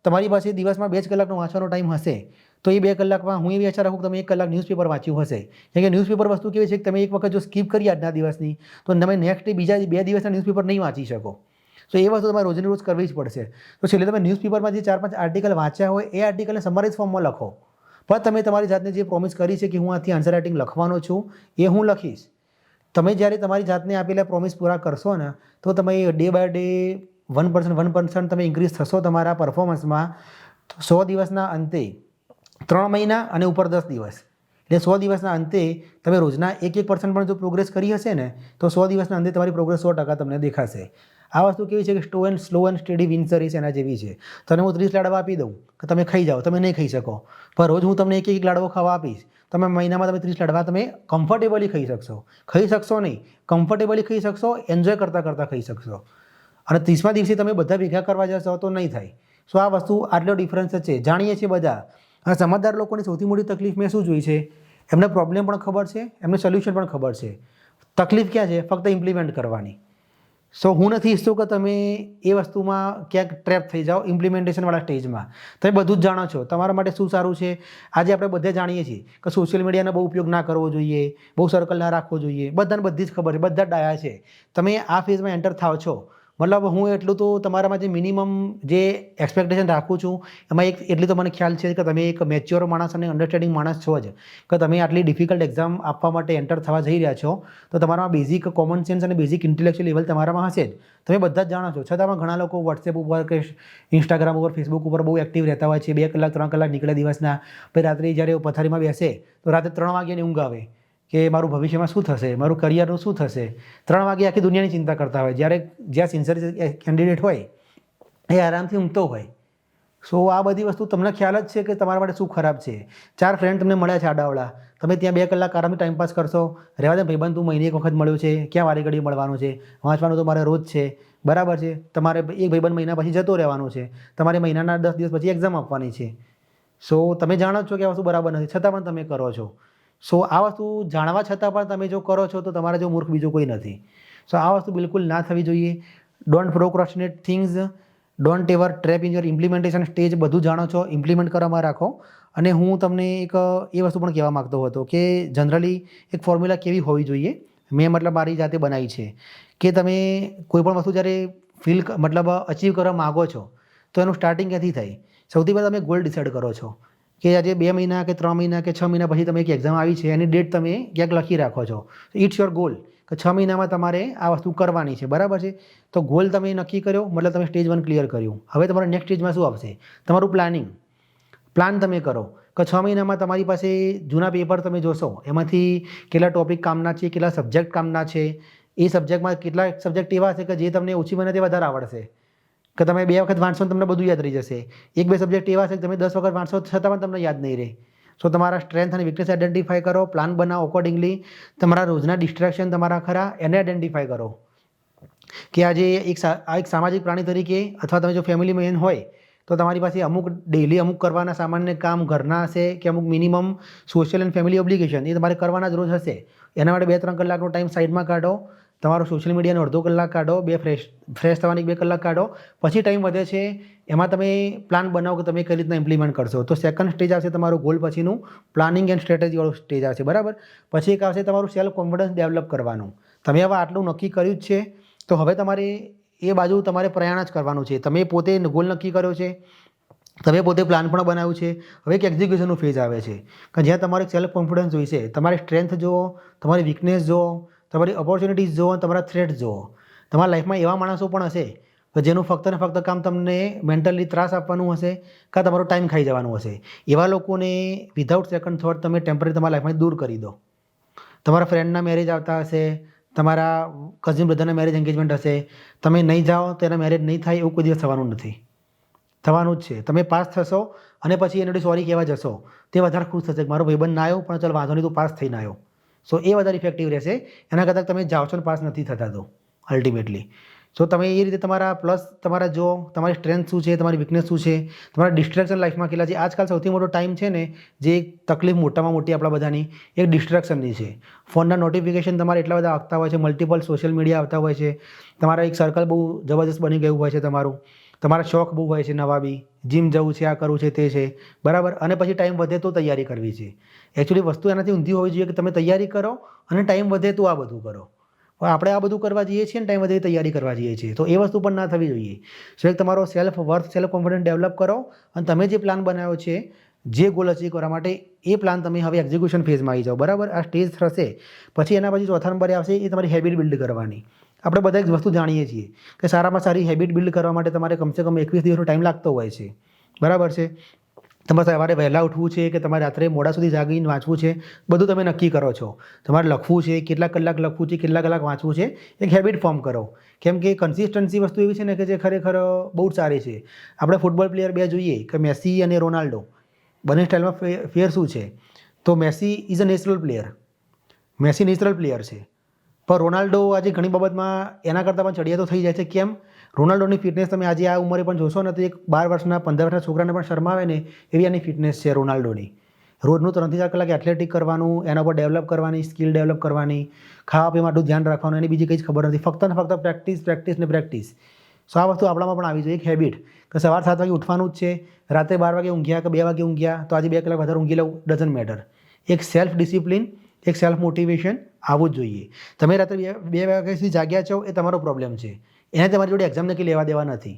તમારી પાસે દિવસમાં 2 જ કલાકનો વાંચવાનો ટાઈમ હશે, તો એ 2 કલાકમાં હું એવી આશા રાખું કે તમે 1 કલાક ન્યૂઝપેપર વાંચ્યું હશે. કેમ કે ન્યૂઝપેપર વસ્તુ કેવી છે કે તમે એક વખત જો સ્કીપ કરી આજના દિવસની, તો તમે નેક્સ્ટ ડે બીજા 2 દિવસના ન્યૂઝપેપર નહીં વાંચી શકો. તો એ વસ્તુ તમારે રોજને રોજ કરવી જ પડશે. તો છેલ્લે તમે ન્યૂઝપેપરમાં જે 4-5 આર્ટિકલ વાંચ્યા હોય એ આર્ટિકલને સમરાઇઝ ફોર્મમાં લખો. પણ તમે તમારી જાતને જે પ્રોમિસ કરી છે કે હું આથી આન્સર રાઇટિંગ લખવાનો છું, એ હું લખીશ. તમે જ્યારે તમારી જાતને આપેલા પ્રોમિસ પૂરા કરશો ને, તો તમે ડે બાય ડે 1% તમે ઇન્ક્રીઝ થશો તમારા પરફોર્મન્સમાં, તો 100 દિવસના અંતે 3 મહિના અને ઉપર 10 દિવસ એટલે 100 દિવસના અંતે તમે રોજના 1% પણ જો પ્રોગ્રેસ કરી હશે ને, તો 100 દિવસના અંતે તમારી પ્રોગ્રેસ 100% તમને દેખાશે. આ વસ્તુ કેવી છે કે સ્લો એન્ડ સ્ટેડી વિન્સ રીસ એના જેવી છે. તને હું 30 લાડવા આપી દઉં કે તમે ખાઈ જાઓ, તમે નહીં ખાઈ શકો, પણ રોજ હું તમને એક લાડવો ખાવા આપીશ, તમે મહિનામાં તમે 30 લાડવા તમે કમ્ફર્ટેબલી ખાઈ શકશો નહીં, કમ્ફર્ટેબલી ખાઈ શકશો, એન્જોય કરતાં ખાઈ શકશો. અને 30મા દિવસે તમે બધા ભેગા કરવા જશો તો નહીં થાય. સો આ વસ્તુ આટલો ડિફરન્સ છે, જાણીએ છીએ બધા. અને સમજદાર લોકોની સૌથી મોટી તકલીફ મેં શું જોઈ છે, એમને પ્રોબ્લેમ પણ ખબર છે, એમને સોલ્યુશન પણ ખબર છે. તકલીફ ક્યાં છે? ફક્ત ઇમ્પ્લિમેન્ટ કરવાની. સો હું નથી ઈચ્છતો કે તમે એ વસ્તુમાં ક્યાંક ટ્રેપ થઈ જાઓ ઇમ્પ્લિમેન્ટેશનવાળા સ્ટેજમાં. તમે બધું જ જાણો છો, તમારા માટે શું સારું છે. આજે આપણે બધે જાણીએ છીએ કે સોશિયલ મીડિયાનો બહુ ઉપયોગ ના કરવો જોઈએ, બહુ સર્કલ ના રાખવો જોઈએ, બધાને બધી જ ખબર છે, બધા ડાયા છે. તમે આ ફેઝમાં એન્ટર થાવ છો, મતલબ હું એટલું તો તમારામાં જે મિનિમમ જે એક્સપેક્ટેશન રાખું છું એમાં એટલી તો મને ખ્યાલ છે કે તમે એક મેચ્યોર માણસ અને અન્ડરસ્ટેન્ડિંગ માણસ છો જ, કે તમે આટલી ડિફિકલ્ટ એક્ઝામ આપવા માટે એન્ટર થવા જઈ રહ્યા છો, તો તમારામાં બેઝિક કોમન સેન્સ અને બેઝિક ઇન્ટેલેક્ચ્યુઅલ લેવલ તમારામાં હશે જ. તમે બધા જ જાણો છો, છતાં પણ ઘણા લોકો વોટ્સએપ ઉપર કે ઇન્સ્ટાગ્રામ ઉપર ફેસબુક ઉપર બહુ એક્ટિવ રહેતા હોય છે. 2 કલાક 3 કલાક નીકળે દિવસના, પછી રાત્રે જ્યારે પથારીમાં બેસે તો રાત્રે 3 વાગ્યાની ઊંઘ આવે કે મારું ભવિષ્યમાં શું થશે, મારું કરિયરનું શું થશે. 3 વાગે આખી દુનિયાની ચિંતા કરતા હોય, જ્યાં સિન્સિયર કેન્ડિડેટ હોય એ આરામથી ઊંઘતો હોય. સો આ બધી વસ્તુ તમને ખ્યાલ જ છે કે તમારા માટે શું ખરાબ છે. 4 ફ્રેન્ડ તમને મળ્યા છે આડાવડા, તમે ત્યાં 2 કલાક આરામથી ટાઈમપાસ કરશો. રહેવા દે ભાઈબંધ, તું મહિને એક વખત મળ્યો છે, ક્યાં વારે ઘડી મળવાનું છે, વાંચવાનું તો મારે રોજ છે, બરાબર છે. તમારે એક ભાઈબંધ મહિના પછી જતો રહેવાનો છે, તમારે મહિનાના 10 દિવસ પછી એક્ઝામ આપવાની છે. સો તમે જાણો છો કે આ વસ્તુ બરાબર નથી, છતાં પણ તમે કરો છો. સો આ વસ્તુ જાણવા છતાં પણ તમે જો કરો છો તો તમારા જો મૂર્ખ બીજું કોઈ નથી. સો આ વસ્તુ બિલકુલ ના થવી જોઈએ. Don't procrastinate things, don't ever trap in your implementation stage. બધું જાણો છો, ઇમ્પ્લિમેન્ટ કરવામાં રાખો. અને હું તમને એક એ વસ્તુ પણ કહેવા માગતો હતો કે જનરલી એક ફોર્મ્યુલા કેવી હોવી જોઈએ, મેં મતલબ મારી જાતે બનાવી છે કે તમે કોઈ પણ વસ્તુ જ્યારે મતલબ અચીવ કરવા માગો છો તો એનું સ્ટાર્ટિંગ ક્યાંથી થાય. સૌથી પહેલાં તમે ગોલ ડિસાઇડ કરો છો કે આજે 2 મહિના કે 3 મહિના કે 6 મહિના પછી તમે એક એક્ઝામ આવી છે, એની ડેટ તમે ક્યાંક લખી રાખો છો. ઇટ્સ યોર ગોલ કે 6 મહિનામાં તમારે આ વસ્તુ કરવાની છે, બરાબર છે. તો ગોલ તમે નક્કી કર્યો, મતલબ તમે સ્ટેજ 1 ક્લિયર કર્યું. હવે તમારે નેક્સ્ટ સ્ટેજમાં શું આવશે? તમારું પ્લાન તમે કરો કે 6 મહિનામાં તમારી પાસે જૂના પેપર તમે જોશો, એમાંથી કેટલા ટોપિક કામના છે, કેટલા સબ્જેક્ટ કામના છે, એ સબ્જેક્ટમાં કેટલા સબ્જેક્ટ એવા હશે કે જે તમને ઓછી મહેનતે વધારે આવડશે, કે તમે 2 વખત વાંચશો તમને બધું યાદ રહી જશે. 1-2 સબ્જેક્ટ એવા છે કે તમે 10 વખત વાંચશો છતાં પણ તમને યાદ નહીં રહે. સો તમારા સ્ટ્રેન્થ અને વીકનેસ આઈડેન્ટિફાય કરો, પ્લાન બનાવો અકોર્ડિંગલી. તમારા રોજના ડિસ્ટ્રેક્શન તમારા ખરા એને આઈડેન્ટિફાય કરો કે આજે એક સામાજિક પ્રાણી તરીકે, અથવા તમે જો ફેમિલી મેન હોય તો તમારી પાસે ડેઇલી અમુક કરવાના સામાન્ય કામ ઘરના હશે કે અમુક minimum social and family obligation એ તમારે કરવાના જ રોજ હશે. એના માટે 2-3 કલાકનો ટાઈમ સાઈડમાં કાઢો. તમારો સોશિયલ મીડિયાનો અડધો કલાક કાઢો, ફ્રેશ થવાની 2 કલાક કાઢો. પછી ટાઈમ વધે છે એમાં તમે પ્લાન બનાવો કે તમે કઈ રીતના ઇમ્પ્લિમેન્ટ કરશો. તો સેકન્ડ સ્ટેજ આવશે તમારું ગોલ પછીનું પ્લાનિંગ એન્ડ સ્ટ્રેટેજી વાળું સ્ટેજ આવશે, બરાબર. પછી એક આવશે તમારું સેલ્ફ કોન્ફિડન્સ ડેવલપ કરવાનું. તમે હવે આટલું નક્કી કર્યું જ છે તો હવે તમારે એ બાજુ તમારે પ્રયાણ જ કરવાનું છે. તમે પોતે ગોલ નક્કી કર્યો છે, તમે પોતે પ્લાન પણ બનાવ્યું છે. હવે એક એક્ઝિક્યુશનનું ફેઝ આવે છે કે જ્યાં તમારે સેલ્ફ કોન્ફિડન્સ જોઈશે, તમારી સ્ટ્રેન્થ જુઓ, તમારી વીકનેસ જુઓ, તમારી ઓપોર્ચ્યુનિટીઝ જુઓ, તમારા થ્રેટ્સ જુઓ. તમારા લાઈફમાં એવા માણસો પણ હશે કે જેનું ફક્ત ને ફક્ત કામ તમને મેન્ટલી ત્રાસ આપવાનું હશે કાં તમારો ટાઈમ ખાઈ જવાનું હશે. એવા લોકોને વિધાઉટ સેકન્ડ થોટ તમે ટેમ્પરરી તમારા લાઈફમાંથી દૂર કરી દો. તમારા ફ્રેન્ડના મેરેજ આવતા હશે, તમારા કઝિન બ્રધરના મેરેજ એન્ગેજમેન્ટ હશે, તમે નહીં જાઓ તો એના મેરેજ નહીં થાય એવું કોઈ દિવસ થવાનું નથી. થવાનું જ છે. તમે પાસ થશો અને પછી એની સોરી કહેવા જશો, તે વધારે ખુશ થશે કે મારો ભાઈબંધ ના આવ્યો પણ ચાલ વાંધો નહીં, તું પાસ થઈને આવ્યો. સો એ વધારે ઇફેક્ટિવ રહેશે એના કરતાં તમે જાઓ છો ને પાસ નથી થતા તો અલ્ટિમેટલી. સો તમે એ રીતે તમારા પ્લસ તમારા જો તમારી સ્ટ્રેન્થ શું છે, તમારી વીકનેસ શું છે, તમારા ડિસ્ટ્રેક્શન લાઈફમાં કેટલા છે. આજકાલ સૌથી મોટો ટાઈમ છે ને જે તકલીફ મોટામાં મોટી આપણા બધાની એક ડિસ્ટ્રેક્શનની છે. ફોનના નોટિફિકેશન તમારે એટલા બધા આવતા હોય છે, મલ્ટિપલ સોશિયલ મીડિયા આવતા હોય છે, તમારા એક સર્કલ બહુ જબરદસ્ત બની ગયું હોય છે તમારું, તમારા શોખ બહુ હોય છે નવા બી, જીમ જવું છે, આ કરવું છે, તે છે, બરાબર. અને પછી ટાઈમ વધે તો તૈયારી કરવી છે. એકચ્યુઅલી વસ્તુ એનાથી ઊંધી હોવી જોઈએ કે તમે તૈયારી કરો અને ટાઈમ વધે તો આ બધું કરો. પણ આપણે આ બધું કરવા જઈએ છીએ ને ટાઈમ વધે તૈયારી કરવા જઈએ છીએ, તો એ વસ્તુ પણ ના થવી જોઈએ. સો એક તમારો self worth, self confidence develop કરો અને તમે જે પ્લાન બનાવ્યો છે, જે ગોલ અચીવ કરવા માટે, એ પ્લાન તમે હવે એક્ઝિક્યુશન ફેઝમાં આવી જાઓ, બરાબર. આ સ્ટેજ થશે પછી એના પછી ચોથા નંબરે આવશે એ તમારી હેબિટ બિલ્ડ કરવાની. આપણે બધા એક વસ્તુ જાણીએ છીએ કે સારામાં સારી હેબિટ બિલ્ડ કરવા માટે તમારે કમસે કમ 21 દિવસનો ટાઈમ લાગતો હોય છે, બરાબર છે. તમારે સવારે વહેલા ઉઠવું છે કે તમારે રાત્રે મોડા સુધી જાગીને વાંચવું છે, બધું તમે નક્કી કરો છો. તમારે લખવું છે, કેટલા કલાક લખવું છે, કેટલા કલાક વાંચવું છે, એક હેબિટ ફોર્મ કરો. કેમ કે કન્સિસ્ટન્સી વસ્તુ એવી છે ને કે જે ખરેખર બહુ જ સારી છે. આપણે ફૂટબોલ પ્લેયર બે જોઈએ કે મેસી અને રોનાલ્ડો, બંને સ્ટાઇલમાં ફેર શું છે? તો Messi is a natural player, Messi natural player છે. પણ રોનાલ્ડો આજે ઘણી બાબતમાં એના કરતાં પણ ચડિયાતો થઈ જાય છે. કેમ? રોનાલ્ડોની ફિટનેસ તમે આજે આ ઉંમરે પણ જોશો ને તો એક 12 વર્ષના 15 વર્ષના છોકરાને પણ શરમાવે ને એવી એની ફિટનેસ છે રોનાલ્ડોની. રોજનું 3 થી 4 કલાક એથ્લેટિક કરવાનું, એના પર ડેવલપ કરવાની, સ્કિલ ડેવલપ કરવાની, ખાવા પીવા માટે ધ્યાન રાખવાનું, એની બીજી કંઈ જ ખબર નથી. ફક્ત ને ફક્ત પ્રેક્ટિસ પ્રેક્ટિસ ને પ્રેક્ટિસ. સો આ વસ્તુ આપણામાં પણ આવી જોઈએ, એક હેબિટ કે સવાર 7 વાગે ઉઠવાનું જ છે, રાત્રે 12 વાગે ઊંઘ્યા કે 2 વાગે ઊંઘ્યા તો આજે 2 કલાક વધારે ઊંઘી લઉં, ડઝન્ટ મેટર. એક સેલ્ફ ડિસિપ્લિન, એક સેલ્ફ મોટિવેશન આવવું જ જોઈએ. તમે રાત્રે 2 વાગ્યા સુધી જાગ્યા છો એ તમારો પ્રોબ્લેમ છે, એને તમારી જોડે એક્ઝામ નક્કી લેવા દેવા નથી.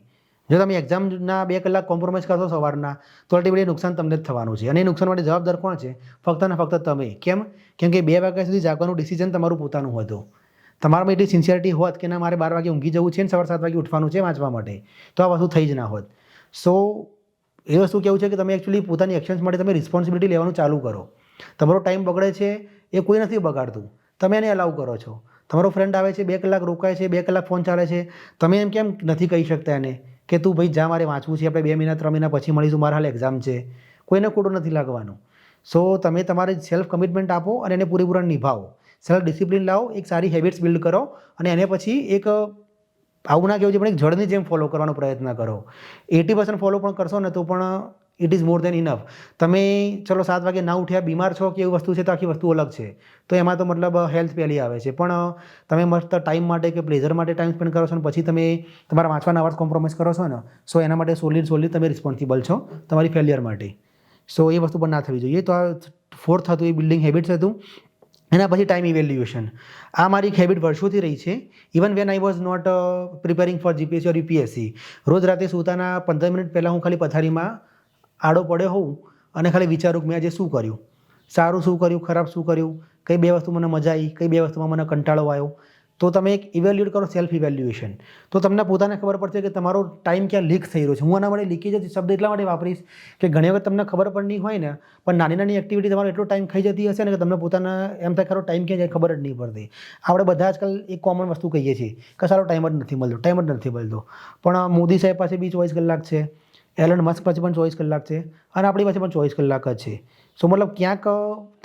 જો તમે એક્ઝામના 2 કલાક કોમ્પ્રોમાઇઝ કરશો સવારના તો અલ્ટિમેટલી નુકસાન તમને જ થવાનું છે. અને એ નુકસાન માટે જવાબદાર કોણ છે? ફક્ત ને ફક્ત તમે. કેમ? કેમ કે 2 વાગ્યા સુધી જાગવાનું ડિસિઝન તમારું પોતાનું હતું. તમારામાં એટલી સિન્સિયરિટી હોત કે ના મારે 12 વાગે ઊંઘી જવું છે ને સવારે 7 વાગે ઉઠવાનું છે વાંચવા માટે, તો આ વસ્તુ થઈ જ ના હોત. સો એ વસ્તુ કેવું છે કે તમે એકચ્યુઅલી પોતાની એક્શન્સ માટે તમે રિસ્પોન્સિબિલિટી લેવાનું ચાલુ કરો. તમારો ટાઈમ બગડે છે એ કોઈ નથી બગાડતું, તમે એને અલાઉ કરો છો. તમારો ફ્રેન્ડ આવે છે 2 કલાક રોકાય છે, 2 કલાક ફોન ચાલે છે, તમે એમ કેમ નથી કહી શકતા એને કે તું ભાઈ જા મારે વાંચવું છે, આપણે 2 મહિના 3 મહિના પછી મળીશું, મારા હાલ એક્ઝામ છે. કોઈને ખોટું નથી લાગવાનું. સો તમે તમારી સેલ્ફ કમિટમેન્ટ આપો અને એને પૂરેપૂરા નિભાવો. સેલ્ફ ડિસિપ્લિન લાવો, એક સારી હેબિટ્સ બિલ્ડ કરો અને એને પછી એક આવું ના કહેવું છે પણ એક જળની જેમ ફોલો કરવાનો પ્રયત્ન કરો. 80% ફોલો પણ કરશો ને તો પણ it is more then enough. તમે ચલો 7 વાગે ના ઉઠ્યા, બીમાર છો કે એવી વસ્તુ છે તો આખી વસ્તુ અલગ છે, તો એમાં તો મતલબ હેલ્થ પહેલી આવે છે. પણ તમે મસ્ત ટાઈમ માટે કે પ્લેઝર માટે ટાઈમ સ્પેન્ડ કરો છો ને પછી તમે તમારા વાંચવાના અવાજ કોમ્પ્રોમાઇઝ કરો છો ને, સો એના માટે સોલિડ તમે રિસ્પોન્સિબલ છો તમારી ફેલિયર માટે. સો એ વસ્તુ પણ ના થવી જોઈએ. તો આ 4th હતું એ બિલ્ડિંગ હેબિટ્સ હતું. એના પછી ટાઈમ ઇવેલ્યુએશન. આ મારી એક હેબિટ વર્ષોથી રહી છે. Even when I was not preparing for GPSC or UPSC, રોજ રાતે સૂતાના 15 મિનિટ પહેલાં હું ખાલી પથારીમાં આડો પડ્યો હોઉં અને ખાલી વિચારું કે મેં આજે શું કર્યું, સારું શું કર્યું, ખરાબ શું કર્યું, કઈ 2 વસ્તુ મને મજા આવી, કઈ 2 વસ્તુમાં મને કંટાળો આવ્યો. તો તમે એક ઇવેલ્યુએટ કરો, સેલ્ફ ઇવેલ્યુએશન. તો તમને પોતાને ખબર પડશે કે તમારો ટાઈમ ક્યાં લીક થઈ રહ્યો છે. હું આના માટે લીકેજ શબ્દ એટલા માટે વાપરીશ કે ઘણી વખત તમને ખબર પણ નહીં હોય ને, પણ નાની નાની એક્ટિવિટી તમારો એટલો ટાઈમ ખાઈ જતી હશે ને કે તમને પોતાના એમ થાય ખરો ટાઈમ ક્યાં જાય ખબર જ નહીં પડતી. આપણે બધા આજકાલ એક કોમન વસ્તુ કહીએ છીએ કે સારો ટાઈમ જ નથી મળતો, ટાઈમ જ નથી મળતો. પણ મોદી સાહેબ પાસે બી 24 કલાક છે, એલન મસ્ક પાસે પણ 24 કલાક છે અને આપણી પાસે પણ 24 કલાક જ છે. સો મતલબ ક્યાંક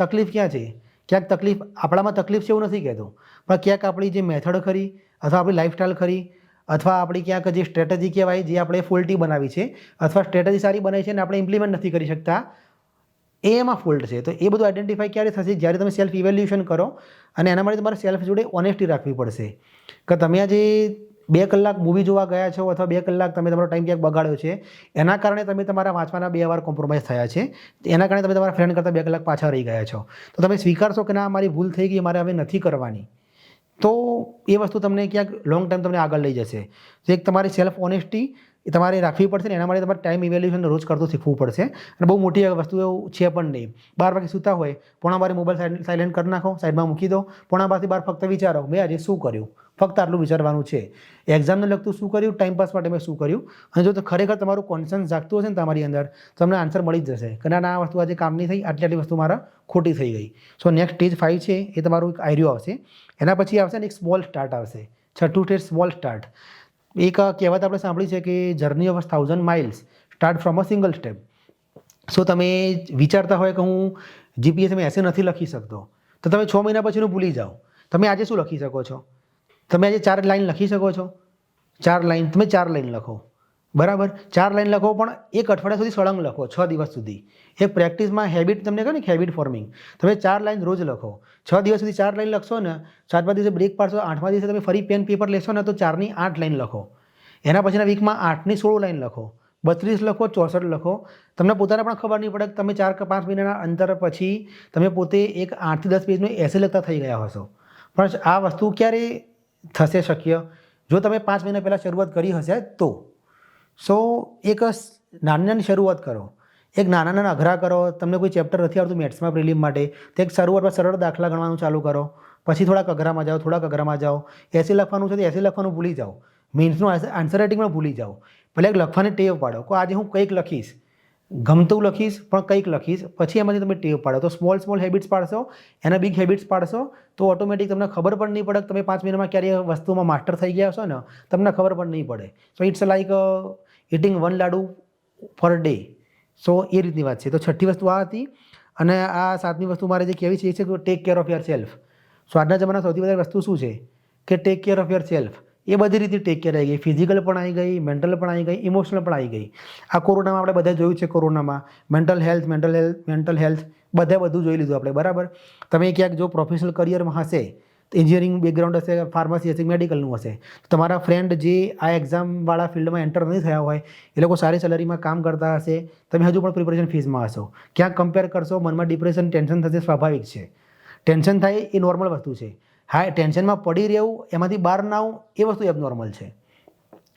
તકલીફ ક્યાં છે? ક્યાંક તકલીફ આપણામાં તકલીફ છે એવું નથી કહેતો, પણ ક્યાંક આપણી જે મેથડ ખરી અથવા આપણી લાઈફસ્ટાઈલ ખરી અથવા આપણી ક્યાંક જે સ્ટ્રેટેજી કહેવાય જે આપણે ફોલ્ટી બનાવી છે અથવા સ્ટ્રેટેજી સારી બનાવી છે અને આપણે ઇમ્પ્લિમેન્ટ નથી કરી શકતા, એ એમાં ફોલ્ટ છે. તો એ બધું આઈડેન્ટિફાઈ ક્યારે થશે? જ્યારે તમે સેલ્ફ ઇવેલ્યુએશન કરો અને એના માટે તમારે સેલ્ફ જોડે ઓનેસ્ટી રાખવી પડશે કે તમે આજે 2 કલાક મૂવી જોવા ગયા છો અથવા 2 કલાક તમે તમારો ટાઈમ ક્યાંક બગાડ્યો છે, એના કારણે તમે તમારા વાંચવાના 2 વાર કોમ્પ્રોમાઇઝ થયા છે, એના કારણે તમે તમારા ફ્રેન્ડ કરતાં 2 કલાક પાછા રહી ગયા છો. તો તમે સ્વીકારશો કે ના મારી ભૂલ થઈ ગઈ, મારે હવે નથી કરવાની, તો એ વસ્તુ તમને ક્યાંક લોંગ ટાઈમ તમને આગળ લઈ જશે. તો એક તમારી સેલ્ફ ઓનેસ્ટી એ તમારે રાખવી પડશે ને એના માટે તમારે ટાઈમ ઇવેલ્યુએશન રોજ કરતું શીખવું પડશે. અને બહુ મોટી વસ્તુ એવું છે પણ નહીં. 12 વાગે સૂતા હોય, પોણા બારે મોબાઈલ સાયલેન્ટ કરી નાખો, સાઈડમાં મૂકી દો, પોણા બારથી 12 ફક્ત વિચારો મેં આજે શું કર્યું, ફક્ત આટલું વિચારવાનું છે. એક્ઝામને લગતું શું કર્યું, ટાઈમપાસ માટે મેં શું કર્યું. અને જો ખરેખર તમારું કોન્શિયન્સ જાગતું હશે ને તમારી અંદર, તમને આન્સર મળી જ જશે કે ના ના આ વસ્તુ આજે કામ નહીં થઈ, આટલી આટલી વસ્તુ મારા ખોટી થઈ ગઈ. સો નેક્સ્ટ સ્ટેજ 5 છે એ તમારું એક આઈડિયો આવશે. એના પછી આવશે ને એક સ્મોલ સ્ટાર્ટ આવશે. 6થું સ્ટેજ સ્મોલ સ્ટાર્ટ. એક કહેવત આપણે સાંભળી છે કે journey of 1000 miles start from a single step. So તમે વિચારતા હોય કે હું જીપીએસસીમાં એસે નથી લખી શકતો, તો તમે 6 મહિના પછીનું ભૂલી જાઓ. તમે આજે શું લખી શકો છો? તમે આજે 4 લાઈન લખી શકો છો? 4 લાઈન, તમે 4 લાઈન લખો, બરાબર. 4 લાઈન લખો પણ એક અઠવાડિયા સુધી સળંગ લખો, 6 દિવસ સુધી. એક પ્રેક્ટિસમાં હેબિટ તમને કહે ને હેબિટ ફોર્મિંગ, તમે 4 લાઈન રોજ લખો. 6 દિવસ સુધી 4 લાઈન લખશો ને, 7મા દિવસે બ્રેક પાડશો, 8મા દિવસે તમે ફરી પેન પેપર લેશો ને તો 4ની 8 લાઈન લખો. એના પછીના વીકમાં 8ની 16 લાઈન લખો, 32 લખો, 64 લખો. તમને પોતાને પણ ખબર નહીં પડે કે તમે 4 કે 5 મહિનાના અંતર પછી તમે પોતે એક 8 થી 10 પેજનું એસે લખતા થઈ ગયા હશો. પણ આ વસ્તુ ક્યારે થશે શક્ય? જો તમે 5 મહિના પહેલાં શરૂઆત કરી હશે તો. સો એક નાની નાની શરૂઆત કરો, એક નાના નાના અઘરા કરો. તમને કોઈ ચેપ્ટર નથી આવતું મેથ્સમાં પ્રિલિમ માટે, તો એક શરૂઆતમાં સરળ દાખલા ગણવાનું ચાલુ કરો. પછી થોડાક અઘરામાં જાઓ, થોડાક અઘરામાં જાઓ. એસે લખવાનું છે તો એસે લખવાનું ભૂલી જાઓ. મેઇન્સનું આન્સર રાઇટિંગમાં ભૂલી જાઓ. પહેલાં એક લખવાની ટેવ પાડો કે આજે હું કંઈક લખીશ, ગમતું લખીશ પણ કંઈક લખીશ. પછી એમાંથી તમે ટેવ પાડો. તો સ્મોલ હેબિટ્સ પાડશો, એના બિગ હેબિટ્સ પાડશો તો ઓટોમેટિક તમને ખબર પણ નહીં પડે કે તમે 5 મહિનામાં ક્યારે વસ્તુમાં માસ્ટર થઈ ગયા હશો ને, તમને ખબર પણ નહીં પડે. So it's like eating 1 laddu for day. So એ રીતની વાત છે. તો છઠ્ઠી વસ્તુ આ હતી. અને આ 7મી વસ્તુ મારે જે કહેવી છે એ છે કે take care of your self. So આજના જમાનામાં સૌથી વધારે વસ્તુ શું છે કે take care of your self. એ બધી રીતે ટેક કેર આવી ગઈ. ફિઝિકલ પણ આવી ગઈ, મેન્ટલ પણ આવી ગઈ, ઇમોશનલ પણ આવી ગઈ. આ કોરોનામાં આપણે બધા જોયું છે. કોરોનામાં મેન્ટલ હેલ્થ બધું જોઈ લીધું આપણે, બરાબર. તમે ક્યાંક જો પ્રોફેશનલ કરિયરમાં હશે, એન્જિનિયરિંગ બેકગ્રાઉન્ડ હશે, ફાર્મસી હશે, મેડિકલનું હશે, તો તમારા ફ્રેન્ડ જે આ એક્ઝામવાળા ફિલ્ડમાં એન્ટર નહીં થયા હોય એ લોકો સારી સેલરીમાં કામ કરતા હશે, તમે હજુ પણ પ્રિપરેશન ફેઝમાં હશો. ક્યાંક કમ્પેર કરશો, મનમાં ડિપ્રેશન, ટેન્શન થશે, સ્વાભાવિક છે. ટેન્શન થાય એ નોર્મલ વસ્તુ છે. હા, ટેન્શનમાં પડી રહેવું, એમાંથી બહાર ના આવું એ વસ્તુ એબનોર્મલ છે.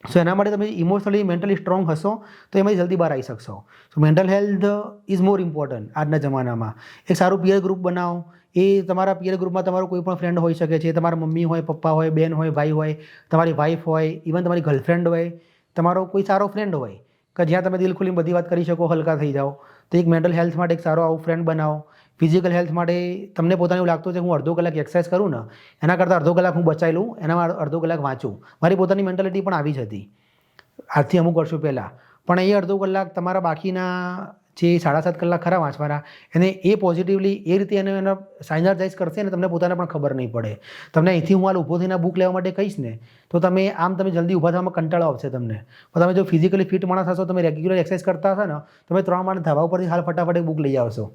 સો એના માટે તમે ઇમોશનલી મેન્ટલી સ્ટ્રોંગ હશો તો એમાંથી જલ્દી બહાર આવી શકશો. So mental health is more important આજના જમાનામાં. એક સારું પિયર ગ્રુપ બનાવો. એ તમારા પિયર ગ્રુપમાં તમારો કોઈ પણ ફ્રેન્ડ હોઈ શકે છે. તમારા મમ્મી હોય, પપ્પા હોય, બેન હોય, ભાઈ હોય, તમારી વાઈફ હોય, ઇવન તમારી ગર્લફ્રેન્ડ હોય, તમારો કોઈ સારો ફ્રેન્ડ હોય કે જ્યાં તમે દિલ ખોલીને બધી વાત કરી શકો, હલકા થઈ જાઓ. તો એક મેન્ટલ હેલ્થ માટે એક સારો આવો ફ્રેન્ડ બનાવો. ફિઝિકલ હેલ્થ માટે તમને પોતાને એવું લાગતું છે હું અડધો કલાક એક્સરસાઇઝ કરું ને એના કરતાં અડધો કલાક હું બચાવી લઉં, એનામાં અડધો કલાક વાંચું. મારી પોતાની મેન્ટાલિટી પણ આવી જ હતી આજથી અમુક વર્ષો પહેલાં. પણ એ અડધો કલાક તમારા બાકીના જે 7.5 કલાક ખરા વાંચવાના, એને એ પોઝિટિવલી એ રીતે એના સાઇનર્જાઇઝ કરશે ને તમને પોતાને પણ ખબર નહીં પડે. તમને અહીંથી હું હાલ ઊભો થઈને બુક લેવા માટે કહીશ ને તો તમે જલ્દી ઊભા થવામાં કંટાળો આવશે તમને. પણ તમે જો ફિઝિકલી ફિટ માણસ હશો, તમે રેગ્યુલર એક્સરસાઇઝ કરતા હશો ને, તમે 3 માણસ ધાબા ઉપરથી હાલ ફટાફટ એક બુક લઈ આવશો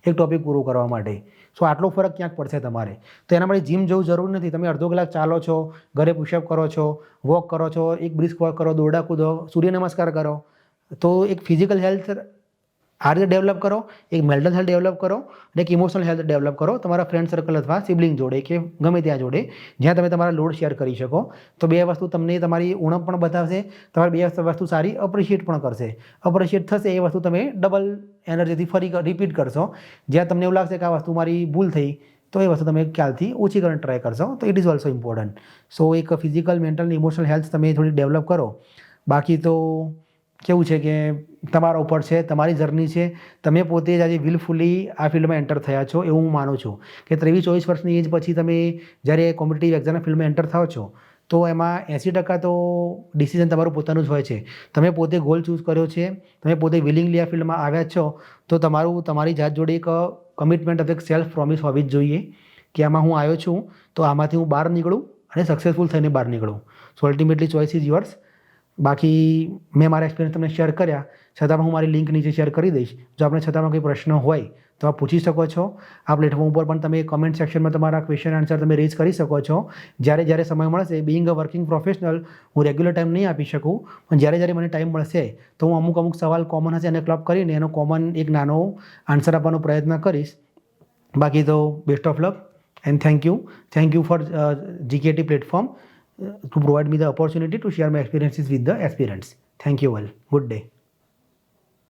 એક ટોપિક પૂરું કરવા માટે. સો આટલો ફરક ક્યાંક પડશે તમારે. તો એના માટે જીમ જવું જરૂર નથી. તમે અડધો કલાક ચાલો છો, ઘરે પુશઅપ કરો છો, વોક કરો છો, એક બ્રિસ્ક વોક કરો, દોરડા કૂદો, સૂર્ય નમસ્કાર કરો. તો એક ફિઝિકલ હેલ્થ આ રીતે ડેવલપ કરો, એક મેન્ટલ હેલ્થ ડેવલપ કરો અને એક ઇમોશનલ હેલ્થ ડેવલપ કરો તમારા ફ્રેન્ડ સર્કલ અથવા સિબલિંગ જોડે કે ગમે ત્યાં જોડે જ્યાં તમે તમારા લોડ શેર કરી શકો. તો બે વસ્તુ તમને તમારી ઉણપ પણ બતાવશે, તમારી બે વસ્તુ સારી અપ્રિશિએટ પણ કરશે. અપ્રિશિએટ થશે એ વસ્તુ તમે ડબલ એનર્જીથી ફરી રિપીટ કરશો. જ્યાં તમને એવું લાગશે કે આ વસ્તુ મારી ભૂલ થઈ તો એ વસ્તુ તમે ખ્યાલથી ઓછી કરવાની ટ્રાય કરશો. તો ઇટ ઇઝ ઓલ્સો ઇમ્પોર્ટન્ટ. સો એક ફિઝિકલ, મેન્ટલ, ઇમોશનલ હેલ્થ તમે થોડી ડેવલપ કરો. બાકી તો કેવું છે કે તમારા ઉપર છે, તમારી જર્ની છે. તમે પોતે જ આજે વિલફુલી આ ફિલ્ડમાં એન્ટર થયા છો એવું હું માનું છું કે 23-24 વર્ષની એજ પછી તમે જ્યારે કોમ્પિટિટિવ એક્ઝામના ફિલ્ડમાં એન્ટર થાઓ છો તો એમાં 80% તો ડિસિઝન તમારું પોતાનું જ હોય છે. તમે પોતે ગોલ ચૂઝ કર્યો છે, તમે પોતે વિલિંગલી આ ફિલ્ડમાં આવ્યા છો, તો તમારી જાત જોડે એક કમિટમેન્ટ અથવા એક સેલ્ફ પ્રોમિસ હોવી જ જોઈએ કે આમાં હું આવ્યો છું તો આમાંથી હું બહાર નીકળું અને સક્સેસફુલ થઈને બહાર નીકળું. સો અલ્ટિમેટલી ચોઇસ ઇઝ યોર્સ. બાકી મેં મારા એક્સપિરિયન્સ તમને શેર કર્યા, છતાં હું મારી લિંક નીચે શેર કરી દઈશ. જો આપણે છતાંમાં કોઈ પ્રશ્ન હોય તો આપ પૂછી શકો છો. આ પ્લેટફોર્મ ઉપર પણ તમે કમેન્ટ સેક્શનમાં તમારા ક્વેશ્ચન આન્સર તમે રેઝ કરી શકો છો. જ્યારે સમય મળશે, બિંગ અ વર્કિંગ પ્રોફેશનલ હું રેગ્યુલર ટાઈમ નહીં આપી શકું, પણ જ્યારે મને ટાઈમ મળશે તો હું અમુક સવાલ કોમન હશે એને ક્લબ કરીને એનો કોમન એક નાનો આન્સર આપવાનો પ્રયત્ન કરીશ. બાકી તો best of luck and thank you for GKT platform to provide me the opportunity to share my experiences with the aspirants. Thank you all. Good day.